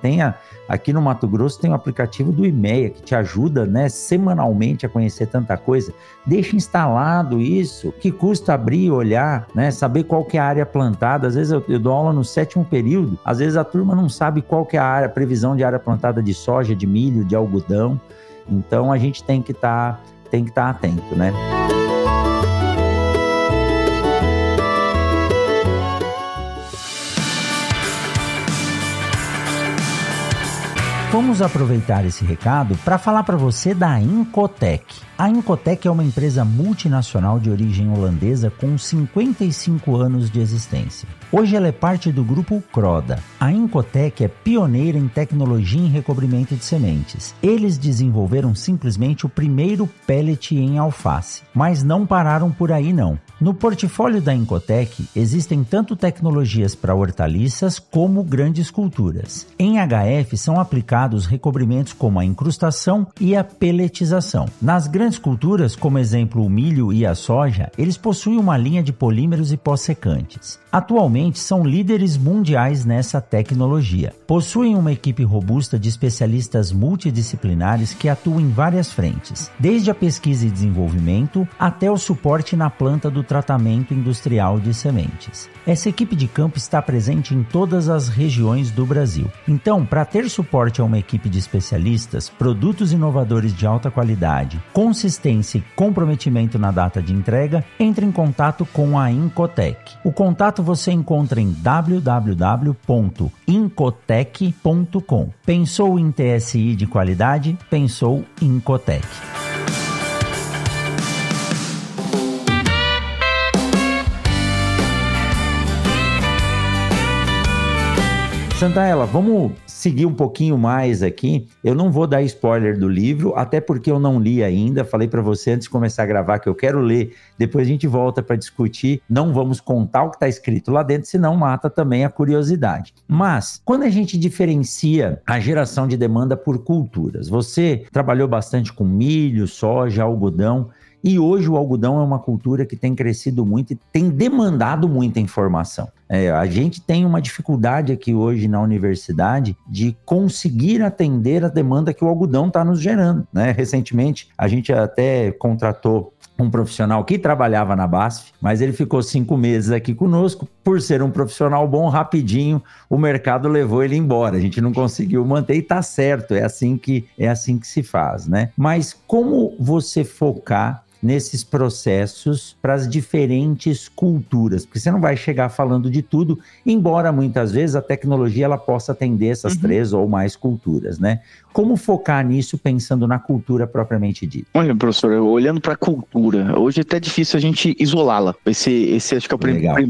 aqui no Mato Grosso tem o aplicativo do IMEA que te ajuda, né, semanalmente a conhecer tanta coisa. Deixa instalado isso, que custa abrir e olhar, né? Saber qual que é a área plantada. Às vezes eu dou aula no 7º período, às vezes a turma não sabe qual que é a previsão de área plantada de soja, de milho, de algodão. Então a gente tem que estar atento, né? Vamos aproveitar esse recado para falar para você da Incotec. A Incotec é uma empresa multinacional de origem holandesa com 55 anos de existência. Hoje ela é parte do grupo Croda. A Incotec é pioneira em tecnologia em recobrimento de sementes. Eles desenvolveram simplesmente o primeiro pellet em alface, mas não pararam por aí não. No portfólio da Incotec existem tanto tecnologias para hortaliças como grandes culturas. Em HF são aplicados recobrimentos como a incrustação e a pelletização. Nas grandes culturas, como exemplo o milho e a soja, eles possuem uma linha de polímeros e pós-secantes. Atualmente são líderes mundiais nessa tecnologia. Possuem uma equipe robusta de especialistas multidisciplinares que atuam em várias frentes, desde a pesquisa e desenvolvimento até o suporte na planta do tratamento industrial de sementes. Essa equipe de campo está presente em todas as regiões do Brasil. Então, para ter suporte a uma equipe de especialistas, produtos inovadores de alta qualidade, consistência e comprometimento na data de entrega, entre em contato com a Incotec. O contato você encontra em www.incotec.com. Pensou em TSI de qualidade? Pensou em Incotec. Santaella, vamos seguir um pouquinho mais aqui. Eu não vou dar spoiler do livro, até porque eu não li ainda. Falei para você antes de começar a gravar que eu quero ler, depois a gente volta para discutir. Não vamos contar o que está escrito lá dentro, senão mata também a curiosidade. Mas, quando a gente diferencia a geração de demanda por culturas, você trabalhou bastante com milho, soja, algodão, e hoje o algodão é uma cultura que tem crescido muito e tem demandado muita informação. A gente tem uma dificuldade aqui hoje na universidade de conseguir atender a demanda que o algodão está nos gerando, né? Recentemente, a gente até contratou um profissional que trabalhava na BASF, mas ele ficou 5 meses aqui conosco. Por ser um profissional bom, rapidinho o mercado levou ele embora. A gente não conseguiu manter e tá certo, é assim que se faz, né? Mas como você focar nesses processos para as diferentes culturas? Porque você não vai chegar falando de tudo, embora muitas vezes a tecnologia ela possa atender essas 3 ou mais culturas, né? Como focar nisso pensando na cultura propriamente dita? Olha, professor, olhando para a cultura, hoje é até difícil a gente isolá-la. Esse acho que é o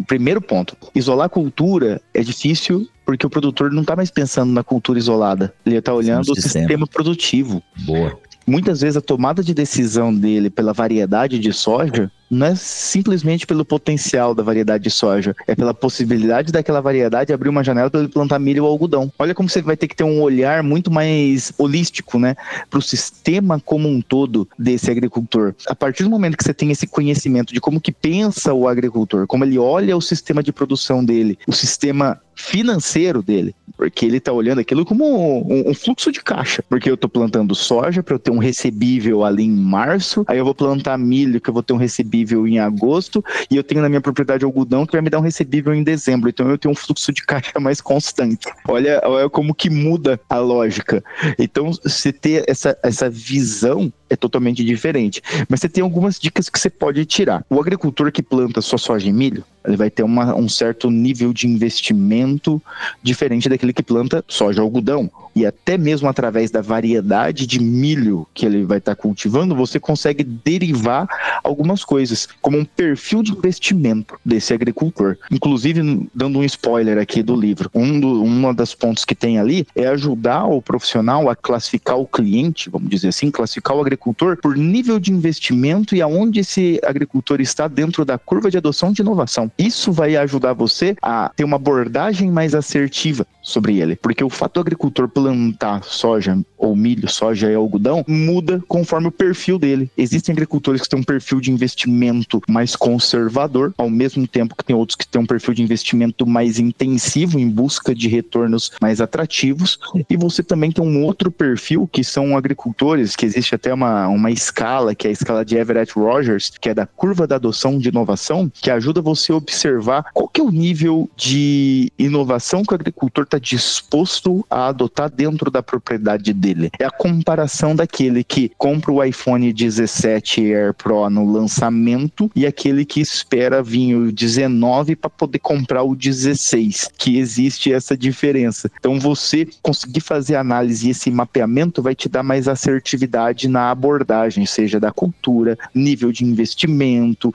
primeiro ponto. Isolar a cultura é difícil porque o produtor não está mais pensando na cultura isolada. Ele está olhando o sistema produtivo. Boa. Muitas vezes a tomada de decisão dele pela variedade de soja não é simplesmente pelo potencial da variedade de soja, é pela possibilidade daquela variedade abrir uma janela para ele plantar milho ou algodão. Olha como você vai ter que ter um olhar muito mais holístico, né, para o sistema como um todo desse agricultor. A partir do momento que você tem esse conhecimento de como que pensa o agricultor, como ele olha o sistema de produção dele, o sistema financeiro dele, porque ele está olhando aquilo como um fluxo de caixa, porque eu estou plantando soja para eu ter um recebível ali em março, aí eu vou plantar milho que eu vou ter um recebível em agosto, e eu tenho na minha propriedade algodão que vai me dar um recebível em dezembro, então eu tenho um fluxo de caixa mais constante. Olha como que muda a lógica. Então, você ter essa visão é totalmente diferente. Mas você tem algumas dicas que você pode tirar. O agricultor que planta só soja e milho, ele vai ter um certo nível de investimento diferente daquele que planta soja ou algodão. E até mesmo através da variedade de milho que ele vai estar cultivando, você consegue derivar algumas coisas, como um perfil de investimento desse agricultor. Inclusive, dando um spoiler aqui do livro, uma das pontos que tem ali é ajudar o profissional a classificar o cliente, vamos dizer assim, classificar o agricultor por nível de investimento e aonde esse agricultor está dentro da curva de adoção de inovação. Isso vai ajudar você a ter uma abordagem mais assertiva sobre ele, porque o fato do agricultor plantar soja ou milho, soja e algodão muda conforme o perfil dele. Existem agricultores que têm um perfil de investimento mais conservador, ao mesmo tempo que tem outros que têm um perfil de investimento mais intensivo em busca de retornos mais atrativos, e você também tem um outro perfil que são agricultores, que existe até uma escala, que é a escala de Everett Rogers, que é da curva da adoção de inovação, que ajuda você a observar qual que é o nível de inovação que o agricultor está disposto a adotar dentro da propriedade dele. É a comparação daquele que compra o iPhone 17 Air Pro no lançamento e aquele que espera vir o 19 para poder comprar o 16, que existe essa diferença. Então você conseguir fazer análise e esse mapeamento vai te dar mais assertividade na abordagem, seja da cultura, nível de investimento,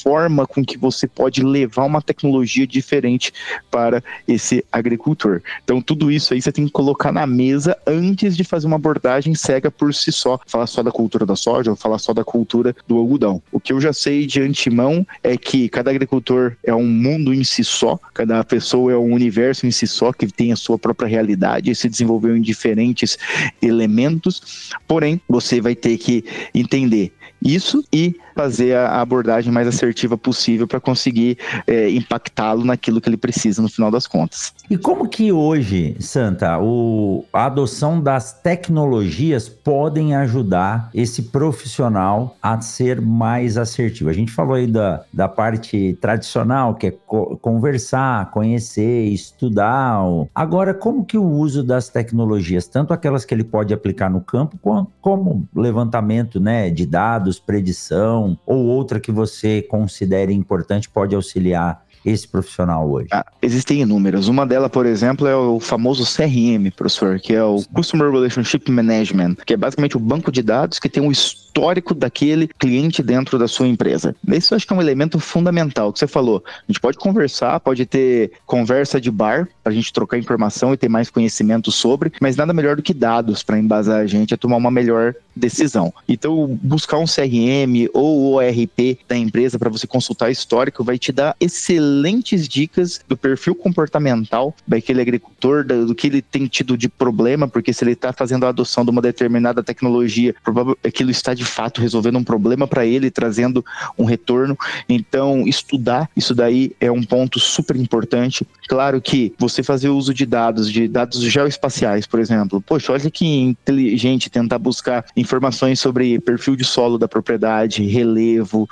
forma com que você pode levar uma tecnologia diferente para esse agricultor. Então tudo isso aí você tem que colocar na mesa antes de fazer uma abordagem cega por si só, falar só da cultura da soja ou falar só da cultura do algodão. O que eu já sei de antemão é que cada agricultor é um mundo em si só, cada pessoa é um universo em si só, que tem a sua própria realidade e se desenvolveu em diferentes elementos, porém você vai ter que entender isso e fazer a abordagem mais assertiva possível para conseguir impactá-lo naquilo que ele precisa no final das contas. E como que hoje, Santa, a adoção das tecnologias podem ajudar esse profissional a ser mais assertivo? A gente falou aí da parte tradicional, que é conversar, conhecer, estudar. Agora, como que o uso das tecnologias, tanto aquelas que ele pode aplicar no campo, como levantamento, né, de dados, predição, ou outra que você considere importante, pode auxiliar esse profissional hoje? Existem inúmeras. Uma delas, por exemplo, é o famoso CRM, professor, que é o Customer Relationship Management, que é basicamente o banco de dados que tem um histórico daquele cliente dentro da sua empresa. Esse eu acho que é um elemento fundamental que você falou. A gente pode conversar, pode ter conversa de bar para a gente trocar informação e ter mais conhecimento sobre, mas nada melhor do que dados para embasar a gente a tomar uma melhor decisão. Então, buscar um CRM ou o ORP da empresa para você consultar histórico vai te dar excelentes dicas do perfil comportamental daquele agricultor, do que ele tem tido de problema, porque se ele está fazendo a adoção de uma determinada tecnologia, provavelmente aquilo está de fato resolvendo um problema para ele, trazendo um retorno. Então, estudar isso daí é um ponto super importante. Claro que você fazer uso de dados geoespaciais, por exemplo. Poxa, olha que inteligente tentar buscar informações sobre perfil de solo da propriedade, relevo,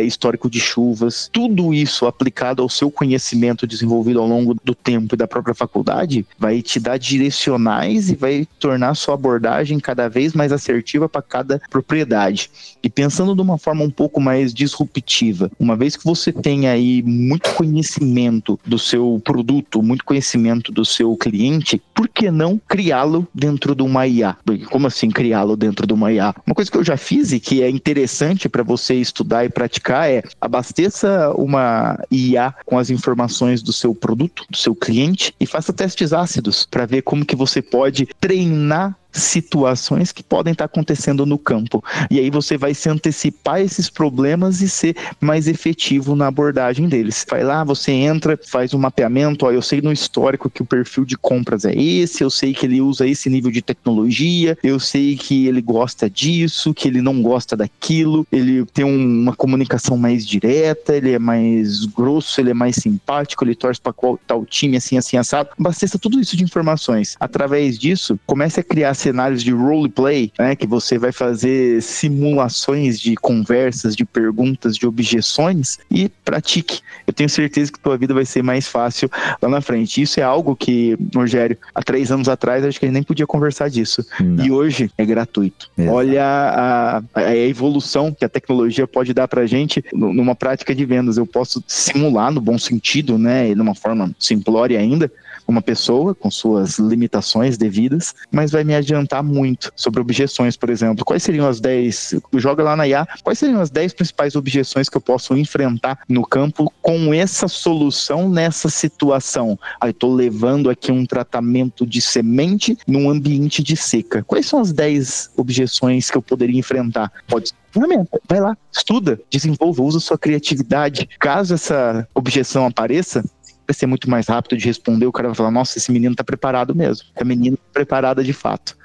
histórico de chuvas. Tudo isso aplicado ao seu conhecimento desenvolvido ao longo do tempo e da própria faculdade vai te dar direcionais e vai tornar a sua abordagem cada vez mais assertiva para cada propriedade. E pensando de uma forma um pouco mais disruptiva, uma vez que você tem aí muito conhecimento do seu produto, muito conhecimento do seu cliente, por que não criá-lo dentro de uma IA? Como assim criá-lo dentro de uma IA? Uma coisa que eu já fiz e que é interessante para você estudar e praticar é abasteça uma IA com as informações do seu produto, do seu cliente, e faça testes ácidos para ver como que você pode treinar situações que podem estar acontecendo no campo. E aí você vai se antecipar a esses problemas e ser mais efetivo na abordagem deles. Vai lá, você entra, faz um mapeamento, eu sei no histórico que o perfil de compras é esse, eu sei que ele usa esse nível de tecnologia, eu sei que ele gosta disso, que ele não gosta daquilo, ele tem uma comunicação mais direta, ele é mais grosso, ele é mais simpático, ele torce para qual tal time, assim, assado. Abasteça tudo isso de informações. Através disso, comece a criar cenários de roleplay, né, que você vai fazer simulações de conversas, de perguntas, de objeções e pratique. Eu tenho certeza que tua vida vai ser mais fácil lá na frente. Isso é algo que, Rogério, há 3 anos atrás, acho que a gente nem podia conversar disso. Não. E hoje é gratuito. Exato. Olha a evolução que a tecnologia pode dar pra gente numa prática de vendas. Eu posso simular no bom sentido, né, e numa forma simplória ainda, uma pessoa com suas limitações devidas, mas vai me adiantar muito sobre objeções, por exemplo. Quais seriam as 10, joga lá na IA, quais seriam as 10 principais objeções que eu posso enfrentar no campo com essa solução nessa situação? Eu estou levando aqui um tratamento de semente num ambiente de seca. Quais são as 10 objeções que eu poderia enfrentar? Pode ser ferramenta, vai lá, estuda, desenvolva, usa sua criatividade. Caso essa objeção apareça, vai ser muito mais rápido de responder, o cara vai falar, nossa, esse menino tá preparado mesmo, a menina tá preparada de fato.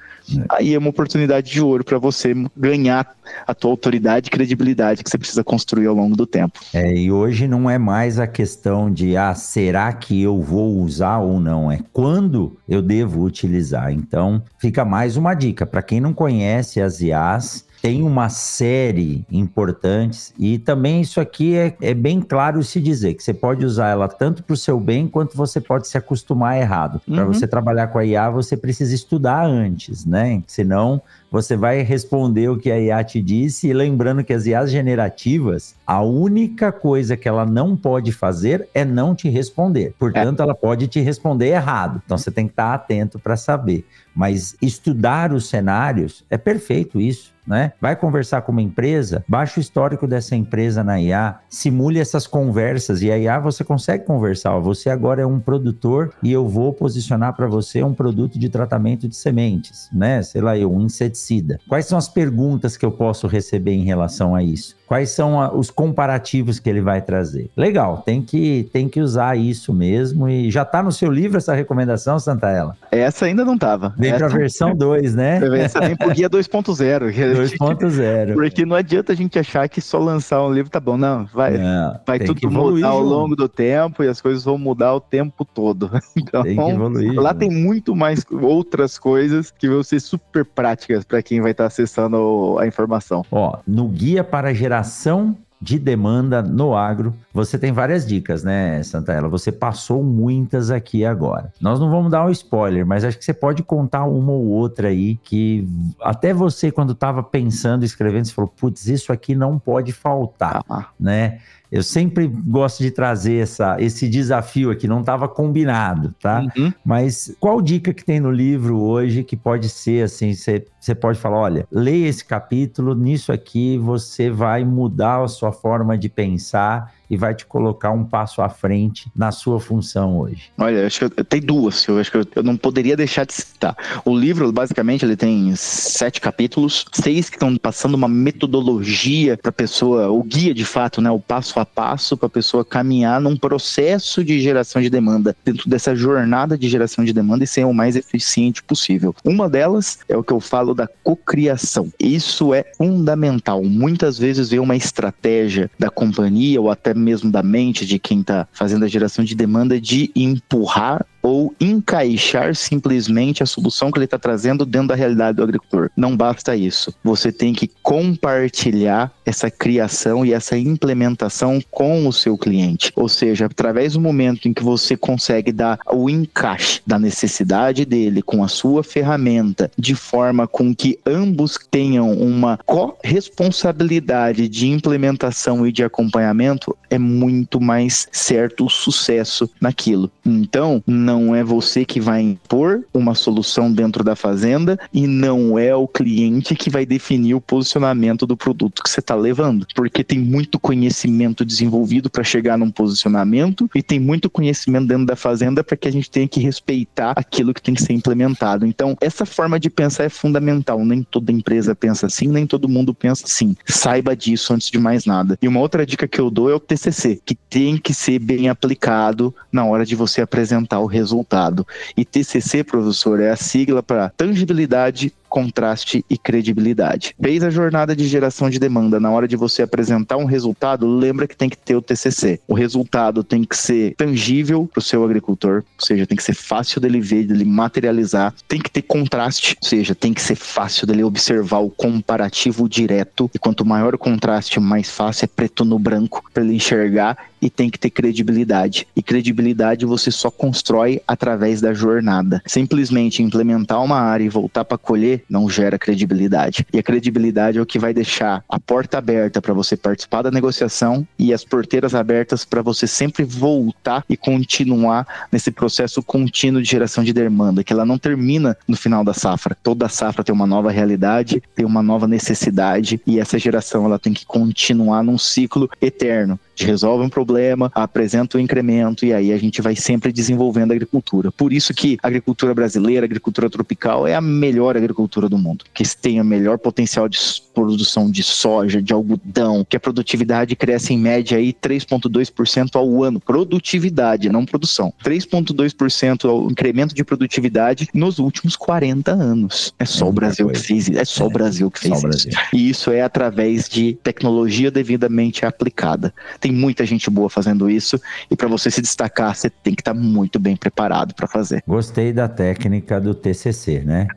Aí é uma oportunidade de ouro para você ganhar a tua autoridade e credibilidade que você precisa construir ao longo do tempo. E hoje não é mais a questão de, será que eu vou usar ou não? É quando eu devo utilizar. Então, fica mais uma dica. Para quem não conhece as IAs, Tem uma série importante e também isso aqui é bem claro se dizer que você pode usar ela tanto para o seu bem quanto você pode se acostumar errado. Para você trabalhar com a IA, você precisa estudar antes, né? Senão você vai responder o que a IA te disse, e lembrando que as IAs generativas, a única coisa que ela não pode fazer é não te responder. Portanto, ela pode te responder errado. Então, você tem que estar atento para saber. Mas estudar os cenários, é perfeito isso, né? Vai conversar com uma empresa, baixa o histórico dessa empresa na IA, simule essas conversas, e a IA você consegue conversar. Ó, você agora é um produtor e eu vou posicionar para você um produto de tratamento de sementes, né? Sei lá, um inseticida. Quais são as perguntas que eu posso receber em relação a isso? Quais são os comparativos que ele vai trazer? Legal, tem que usar isso mesmo. E já está no seu livro essa recomendação, Santaella? Essa ainda não estava. Vem para a versão 2, né? Essa vem para o guia 2.0. 2.0. Porque não adianta a gente achar que só lançar um livro tá bom. Não, vai tudo mudar ao longo do tempo e as coisas vão mudar o tempo todo. Então, tem que evoluir, lá tem muito mais outras coisas que vão ser super práticas para quem vai estar acessando a informação. Ó, no guia para geração de demanda no agro, você tem várias dicas, né, Santaella? Você passou muitas aqui agora. Nós não vamos dar um spoiler, mas acho que você pode contar uma ou outra aí que até você, quando estava pensando, escrevendo, você falou, putz, isso aqui não pode faltar, né? Eu sempre gosto de trazer esse desafio aqui, não estava combinado, tá? Mas qual dica que tem no livro hoje que pode ser assim, você pode falar, olha, leia esse capítulo, nisso aqui você vai mudar a sua forma de pensar e vai te colocar um passo à frente na sua função hoje? Olha, eu acho que tem duas, eu acho que eu não poderia deixar de citar. O livro, basicamente, ele tem 7 capítulos, 6 que estão passando uma metodologia para a pessoa, o guia de fato, né, o passo a passo para a pessoa caminhar num processo de geração de demanda, dentro dessa jornada de geração de demanda e ser o mais eficiente possível. Uma delas é o que eu falo da cocriação. Isso é fundamental. Muitas vezes vem uma estratégia da companhia ou até mesmo da mente de quem está fazendo a geração de demanda de empurrar ou encaixar simplesmente a solução que ele está trazendo dentro da realidade do agricultor. Não basta isso. Você tem que compartilhar essa criação e essa implementação com o seu cliente. Ou seja, através do momento em que você consegue dar o encaixe da necessidade dele com a sua ferramenta, de forma com que ambos tenham uma corresponsabilidade de implementação e de acompanhamento, é muito mais certo o sucesso naquilo. Então, não é você que vai impor uma solução dentro da fazenda e não é o cliente que vai definir o posicionamento do produto que você está levando, porque tem muito conhecimento desenvolvido para chegar num posicionamento e tem muito conhecimento dentro da fazenda para que a gente tenha que respeitar aquilo que tem que ser implementado. Então, essa forma de pensar é fundamental. Nem toda empresa pensa assim, nem todo mundo pensa assim. Saiba disso antes de mais nada. E uma outra dica que eu dou é o TCC, que tem que ser bem aplicado na hora de você apresentar o resultado. E TCC, professor, é a sigla para tangibilidade, contraste e credibilidade. Fez a jornada de geração de demanda, na hora de você apresentar um resultado, lembra que tem que ter o TCC. O resultado tem que ser tangível para o seu agricultor, ou seja, tem que ser fácil dele ver, dele materializar, tem que ter contraste, ou seja, tem que ser fácil dele observar o comparativo direto, e quanto maior o contraste, mais fácil é preto no branco para ele enxergar, e tem que ter credibilidade. E credibilidade você só constrói através da jornada. Simplesmente implementar uma área e voltar para colher não gera credibilidade. E a credibilidade é o que vai deixar a porta aberta para você participar da negociação e as porteiras abertas para você sempre voltar e continuar nesse processo contínuo de geração de demanda, que ela não termina no final da safra. Toda safra tem uma nova realidade, tem uma nova necessidade, e essa geração ela tem que continuar num ciclo eterno. A gente resolve um problema, apresenta um incremento, e aí a gente vai sempre desenvolvendo a agricultura. Por isso que a agricultura brasileira, a agricultura tropical, é a melhor agricultura do mundo, que tem o melhor potencial de produção de soja, de algodão, que a produtividade cresce em média aí 3,2% ao ano. Produtividade, não produção. 3,2% ao incremento de produtividade nos últimos 40 anos. É só o Brasil que fez isso. É só o Brasil que fez isso. E isso é através de tecnologia devidamente aplicada. tem muita gente boa fazendo isso, e para você se destacar, você tem que estar muito bem preparado para fazer. Gostei da técnica do TCC, né?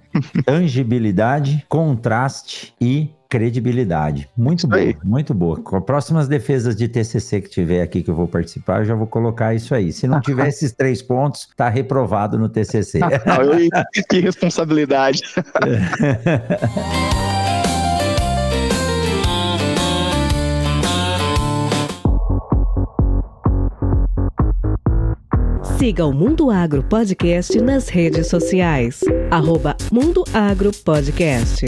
Tangibilidade, contraste e credibilidade. Muito boa, muito boa. Com as próximas defesas de TCC que tiver aqui que eu vou participar, eu já vou colocar isso aí. Se não tiver esses 3 pontos, tá reprovado no TCC. Que responsabilidade. Siga o Mundo Agro Podcast nas redes sociais. @Mundo Agro Podcast.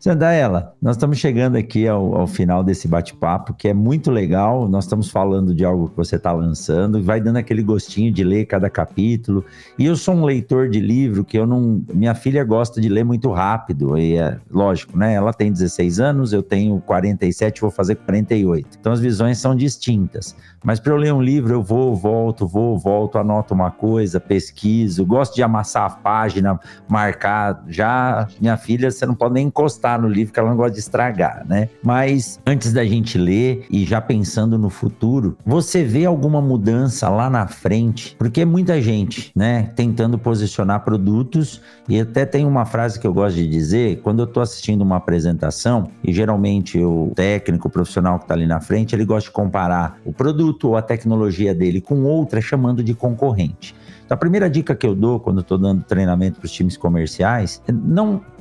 Santaella, nós estamos chegando aqui ao final desse bate-papo, que é muito legal. Nós estamos falando de algo que você está lançando, vai dando aquele gostinho de ler cada capítulo. E eu sou um leitor de livro que eu não... Minha filha gosta de ler muito rápido, e é lógico, né? Ela tem 16 anos, eu tenho 47, vou fazer 48. Então as visões são distintas. Mas para eu ler um livro, eu vou, volto, anoto uma coisa, pesquiso, gosto de amassar a página, marcar. Já minha filha, você não pode nem encostar no livro, que ela não gosta de estragar, né? Mas antes da gente ler e já pensando no futuro, você vê alguma mudança lá na frente? Porque muita gente, né, tentando posicionar produtos, e até tem uma frase que eu gosto de dizer, quando eu tô assistindo uma apresentação, e geralmente o técnico, o profissional que tá ali na frente, ele gosta de comparar o produto ou a tecnologia dele com outra, chamando de concorrente. Então, a primeira dica que eu dou quando eu estou dando treinamento para os times comerciais é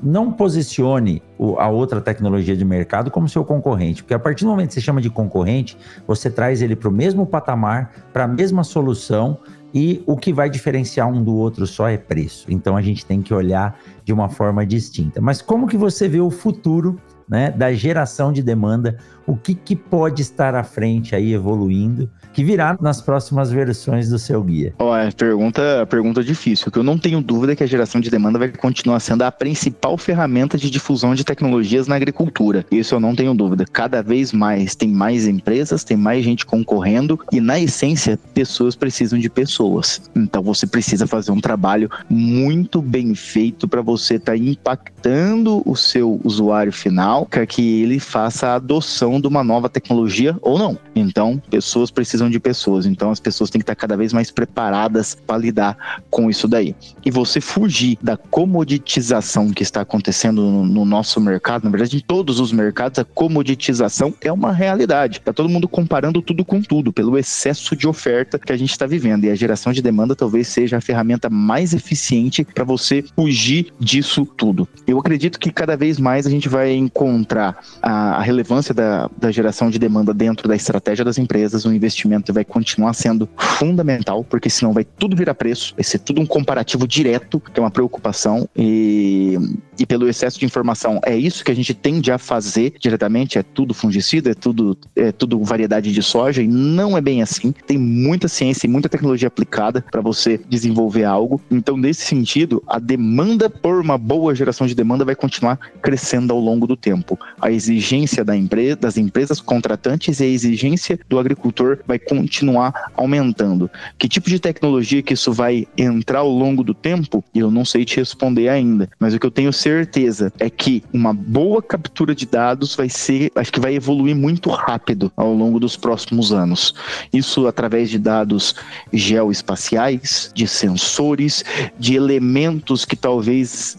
não posicione a outra tecnologia de mercado como seu concorrente, porque a partir do momento que você chama de concorrente, você traz ele para o mesmo patamar, para a mesma solução, e o que vai diferenciar um do outro só é preço. Então, a gente tem que olhar de uma forma distinta. Mas como que você vê o futuro, né, da geração de demanda? O que pode estar à frente aí evoluindo, que virá nas próximas versões do seu guia? Pergunta difícil. O que eu não tenho dúvida é que a geração de demanda vai continuar sendo a principal ferramenta de difusão de tecnologias na agricultura. Isso eu não tenho dúvida. Cada vez mais tem mais empresas, tem mais gente concorrendo e, na essência, pessoas precisam de pessoas. Então você precisa fazer um trabalho muito bem feito para você estar impactando o seu usuário final, para que ele faça a adoção de uma nova tecnologia ou não. Então, pessoas precisam de pessoas. Então, as pessoas têm que estar cada vez mais preparadas para lidar com isso daí. E você fugir da comoditização que está acontecendo no nosso mercado, na verdade, em todos os mercados, a comoditização é uma realidade. Está todo mundo comparando tudo com tudo, pelo excesso de oferta que a gente está vivendo. E a geração de demanda talvez seja a ferramenta mais eficiente para você fugir disso tudo. Eu acredito que cada vez mais a gente vai encontrar a relevância da geração de demanda dentro da estratégia das empresas. O investimento vai continuar sendo fundamental, porque senão vai tudo virar preço, vai ser tudo um comparativo direto, que é uma preocupação, e pelo excesso de informação, é isso que a gente tende a fazer diretamente, é tudo fungicida, é tudo variedade de soja, e não é bem assim. Tem muita ciência e muita tecnologia aplicada para você desenvolver algo. Então, nesse sentido, a demanda por uma boa geração de demanda vai continuar crescendo ao longo do tempo. A exigência das empresas contratantes e a exigência do agricultor vai continuar aumentando. Que tipo de tecnologia que isso vai entrar ao longo do tempo? Eu não sei te responder ainda, mas o que eu tenho certeza é que uma boa captura de dados acho que vai evoluir muito rápido ao longo dos próximos anos. Isso através de dados geoespaciais, de sensores, de elementos que talvez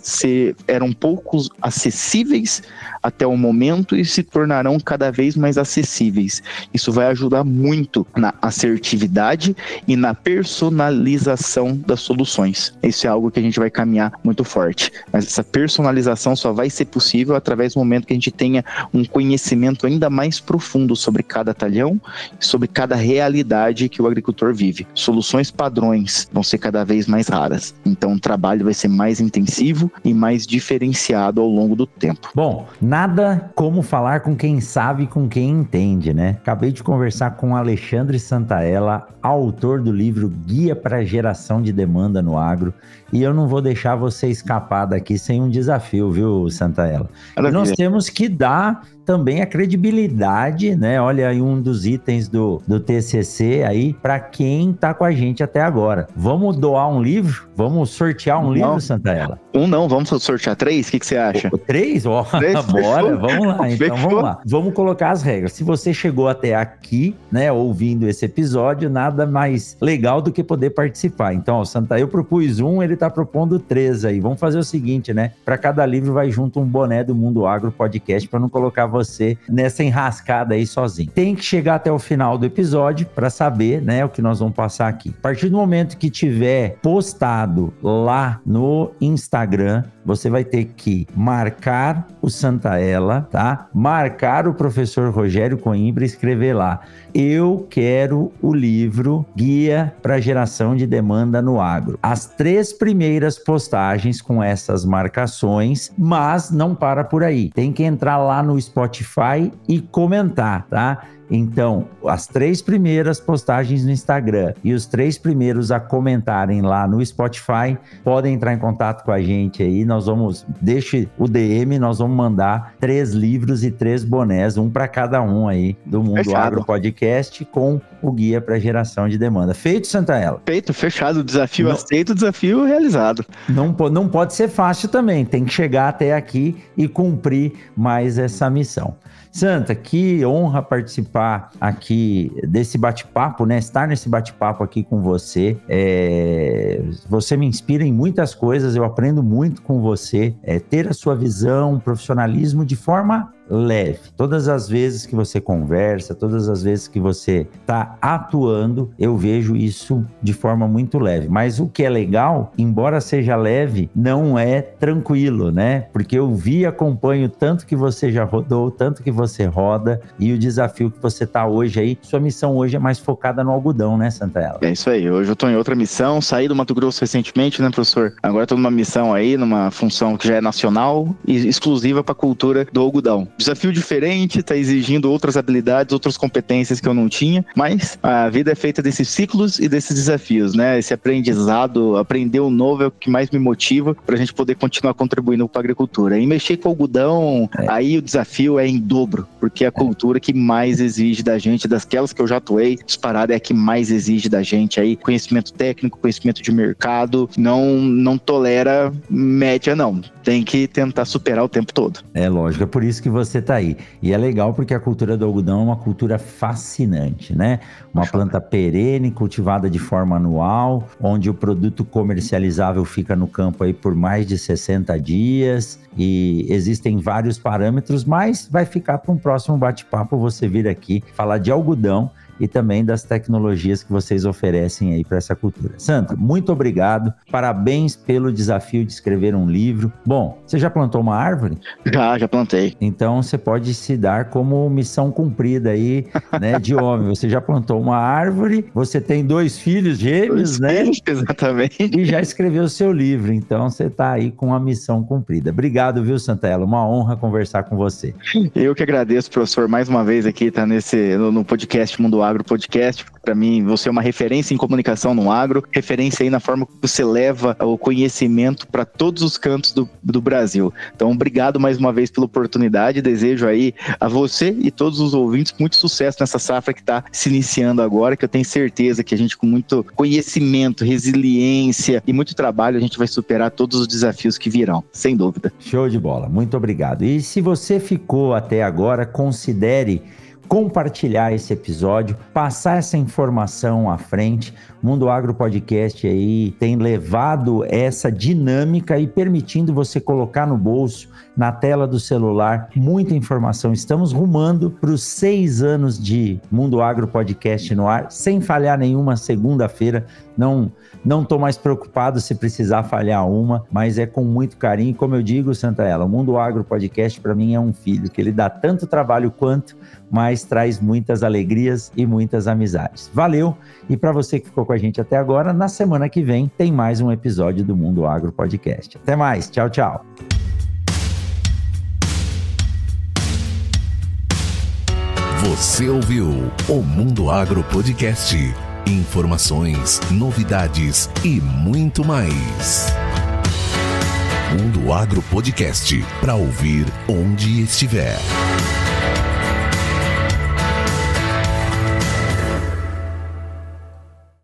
eram poucos acessíveis até o momento e se tornarão cada vez mais acessíveis. Isso vai ajudar muito na assertividade e na personalização das soluções. Isso é algo que a gente vai caminhar muito forte. Mas essa personalização só vai ser possível através do momento que a gente tenha um conhecimento ainda mais profundo sobre cada talhão, sobre cada realidade que o agricultor vive. Soluções padrões vão ser cada vez mais raras. Então o trabalho vai ser mais intensivo e mais diferenciado ao longo do tempo. Bom, nada como falar com quem sabe, com quem entende, né? Acabei de conversar com Alexandre Santaella, autor do livro Guia para a Geração de Demanda no Agro, e eu não vou deixar você escapar daqui sem um desafio. desafio, viu, Santaella? E Maravilha. nós temos que dar também a credibilidade, né? Olha aí um dos itens do TCC aí, para quem tá com a gente até agora. Vamos doar um livro? Vamos sortear um livro, Santaella? Não, vamos sortear 3? O que você acha? 3? Ó, 3? bora, vamos lá. Então, Fechou. vamos lá. Vamos colocar as regras. Se você chegou até aqui, né, ouvindo esse episódio, nada mais legal do que poder participar. Então, ó, Santaella, eu propus 1, ele tá propondo 3 aí. Vamos fazer o seguinte, né? Para cada livro vai junto um boné do Mundo Agro Podcast, para não colocar você nessa enrascada aí sozinho. Tem que chegar até o final do episódio para saber, né, o que nós vamos passar aqui. A partir do momento que tiver postado lá no Instagram, você vai ter que marcar o Santaella, tá? Marcar o professor Rogério Coimbra e escrever lá: eu quero o livro Guia para Geração de Demanda no Agro. As 3 primeiras postagens com essas marcações, mas não para por aí. Tem que entrar lá no Spotify e comentar, tá? Então, as 3 primeiras postagens no Instagram e os 3 primeiros a comentarem lá no Spotify, podem entrar em contato com a gente aí. Deixe o DM, nós vamos mandar 3 livros e 3 bonés, um para cada um aí do Mundo Fechado. Agro Podcast, com o Guia para Geração de Demanda. Feito, Santaella? Feito, fechado. Desafio aceito, desafio realizado. Não pode ser fácil também, tem que chegar até aqui e cumprir mais essa missão. Santa, que honra participar aqui desse bate-papo, né? Estar nesse bate-papo aqui com você. Você me inspira em muitas coisas, eu aprendo muito com você. Ter a sua visão, profissionalismo de forma leve. Todas as vezes que você conversa, todas as vezes que você está atuando, eu vejo isso de forma muito leve. Mas o que é legal, embora seja leve, não é tranquilo, né? Porque eu acompanho tanto que você já rodou, tanto que você roda, e o desafio que você está hoje aí, sua missão hoje é mais focada no algodão, né, Santaella? É isso aí. Hoje eu estou em outra missão, saí do Mato Grosso recentemente, né, professor? Agora estou numa missão aí, numa função que já é nacional e exclusiva para a cultura do algodão. Desafio diferente, tá exigindo outras habilidades, outras competências que eu não tinha, mas a vida é feita desses ciclos e desses desafios, né? Esse aprendizado, aprender o novo é o que mais me motiva pra gente poder continuar contribuindo para a agricultura. E mexer com o algodão, aí o desafio é em dobro, porque é a cultura que mais exige da gente, daquelas que eu já atuei, disparada é a que mais exige da gente aí, conhecimento técnico, conhecimento de mercado, não tolera média não, tem que tentar superar o tempo todo. É lógico, é por isso que você tá aí. E é legal porque a cultura do algodão é uma cultura fascinante, né? Uma planta perene, cultivada de forma anual, onde o produto comercializável fica no campo aí por mais de 60 dias, e existem vários parâmetros, mas vai ficar para um próximo bate-papo você vir aqui falar de algodão e também das tecnologias que vocês oferecem aí para essa cultura. Santa, muito obrigado, parabéns pelo desafio de escrever um livro. Bom, você já plantou uma árvore? Já plantei. Então você pode se dar como missão cumprida aí, né, de homem. Você já plantou uma árvore, você tem 2 filhos gêmeos, né? Filhos, exatamente. E já escreveu o seu livro, então você tá aí com a missão cumprida. Obrigado, viu, Santaella? Uma honra conversar com você. Eu que agradeço, professor, mais uma vez aqui, tá no podcast Mundo Agro Podcast. Para mim, você é uma referência em comunicação no agro, referência aí na forma que você leva o conhecimento para todos os cantos do Brasil. Então, obrigado mais uma vez pela oportunidade, desejo aí a você e todos os ouvintes muito sucesso nessa safra que está se iniciando agora, que eu tenho certeza que a gente, com muito conhecimento, resiliência e muito trabalho, a gente vai superar todos os desafios que virão, sem dúvida. Show de bola, muito obrigado. E se você ficou até agora, considere compartilhar esse episódio, passar essa informação à frente. Mundo Agro Podcast aí tem levado essa dinâmica e permitindo você colocar no bolso, na tela do celular, muita informação. Estamos rumando para os 6 anos de Mundo Agro Podcast no ar, sem falhar nenhuma segunda-feira. Não estou mais preocupado se precisar falhar uma, mas é com muito carinho. Como eu digo, Santaella, o Mundo Agro Podcast para mim é um filho, que ele dá tanto trabalho quanto, mas traz muitas alegrias e muitas amizades. Valeu! E para você que ficou com a gente até agora, na semana que vem tem mais um episódio do Mundo Agro Podcast. Até mais! Tchau, tchau! Você ouviu o Mundo Agro Podcast. Informações, novidades e muito mais. Mundo Agro Podcast, para ouvir onde estiver.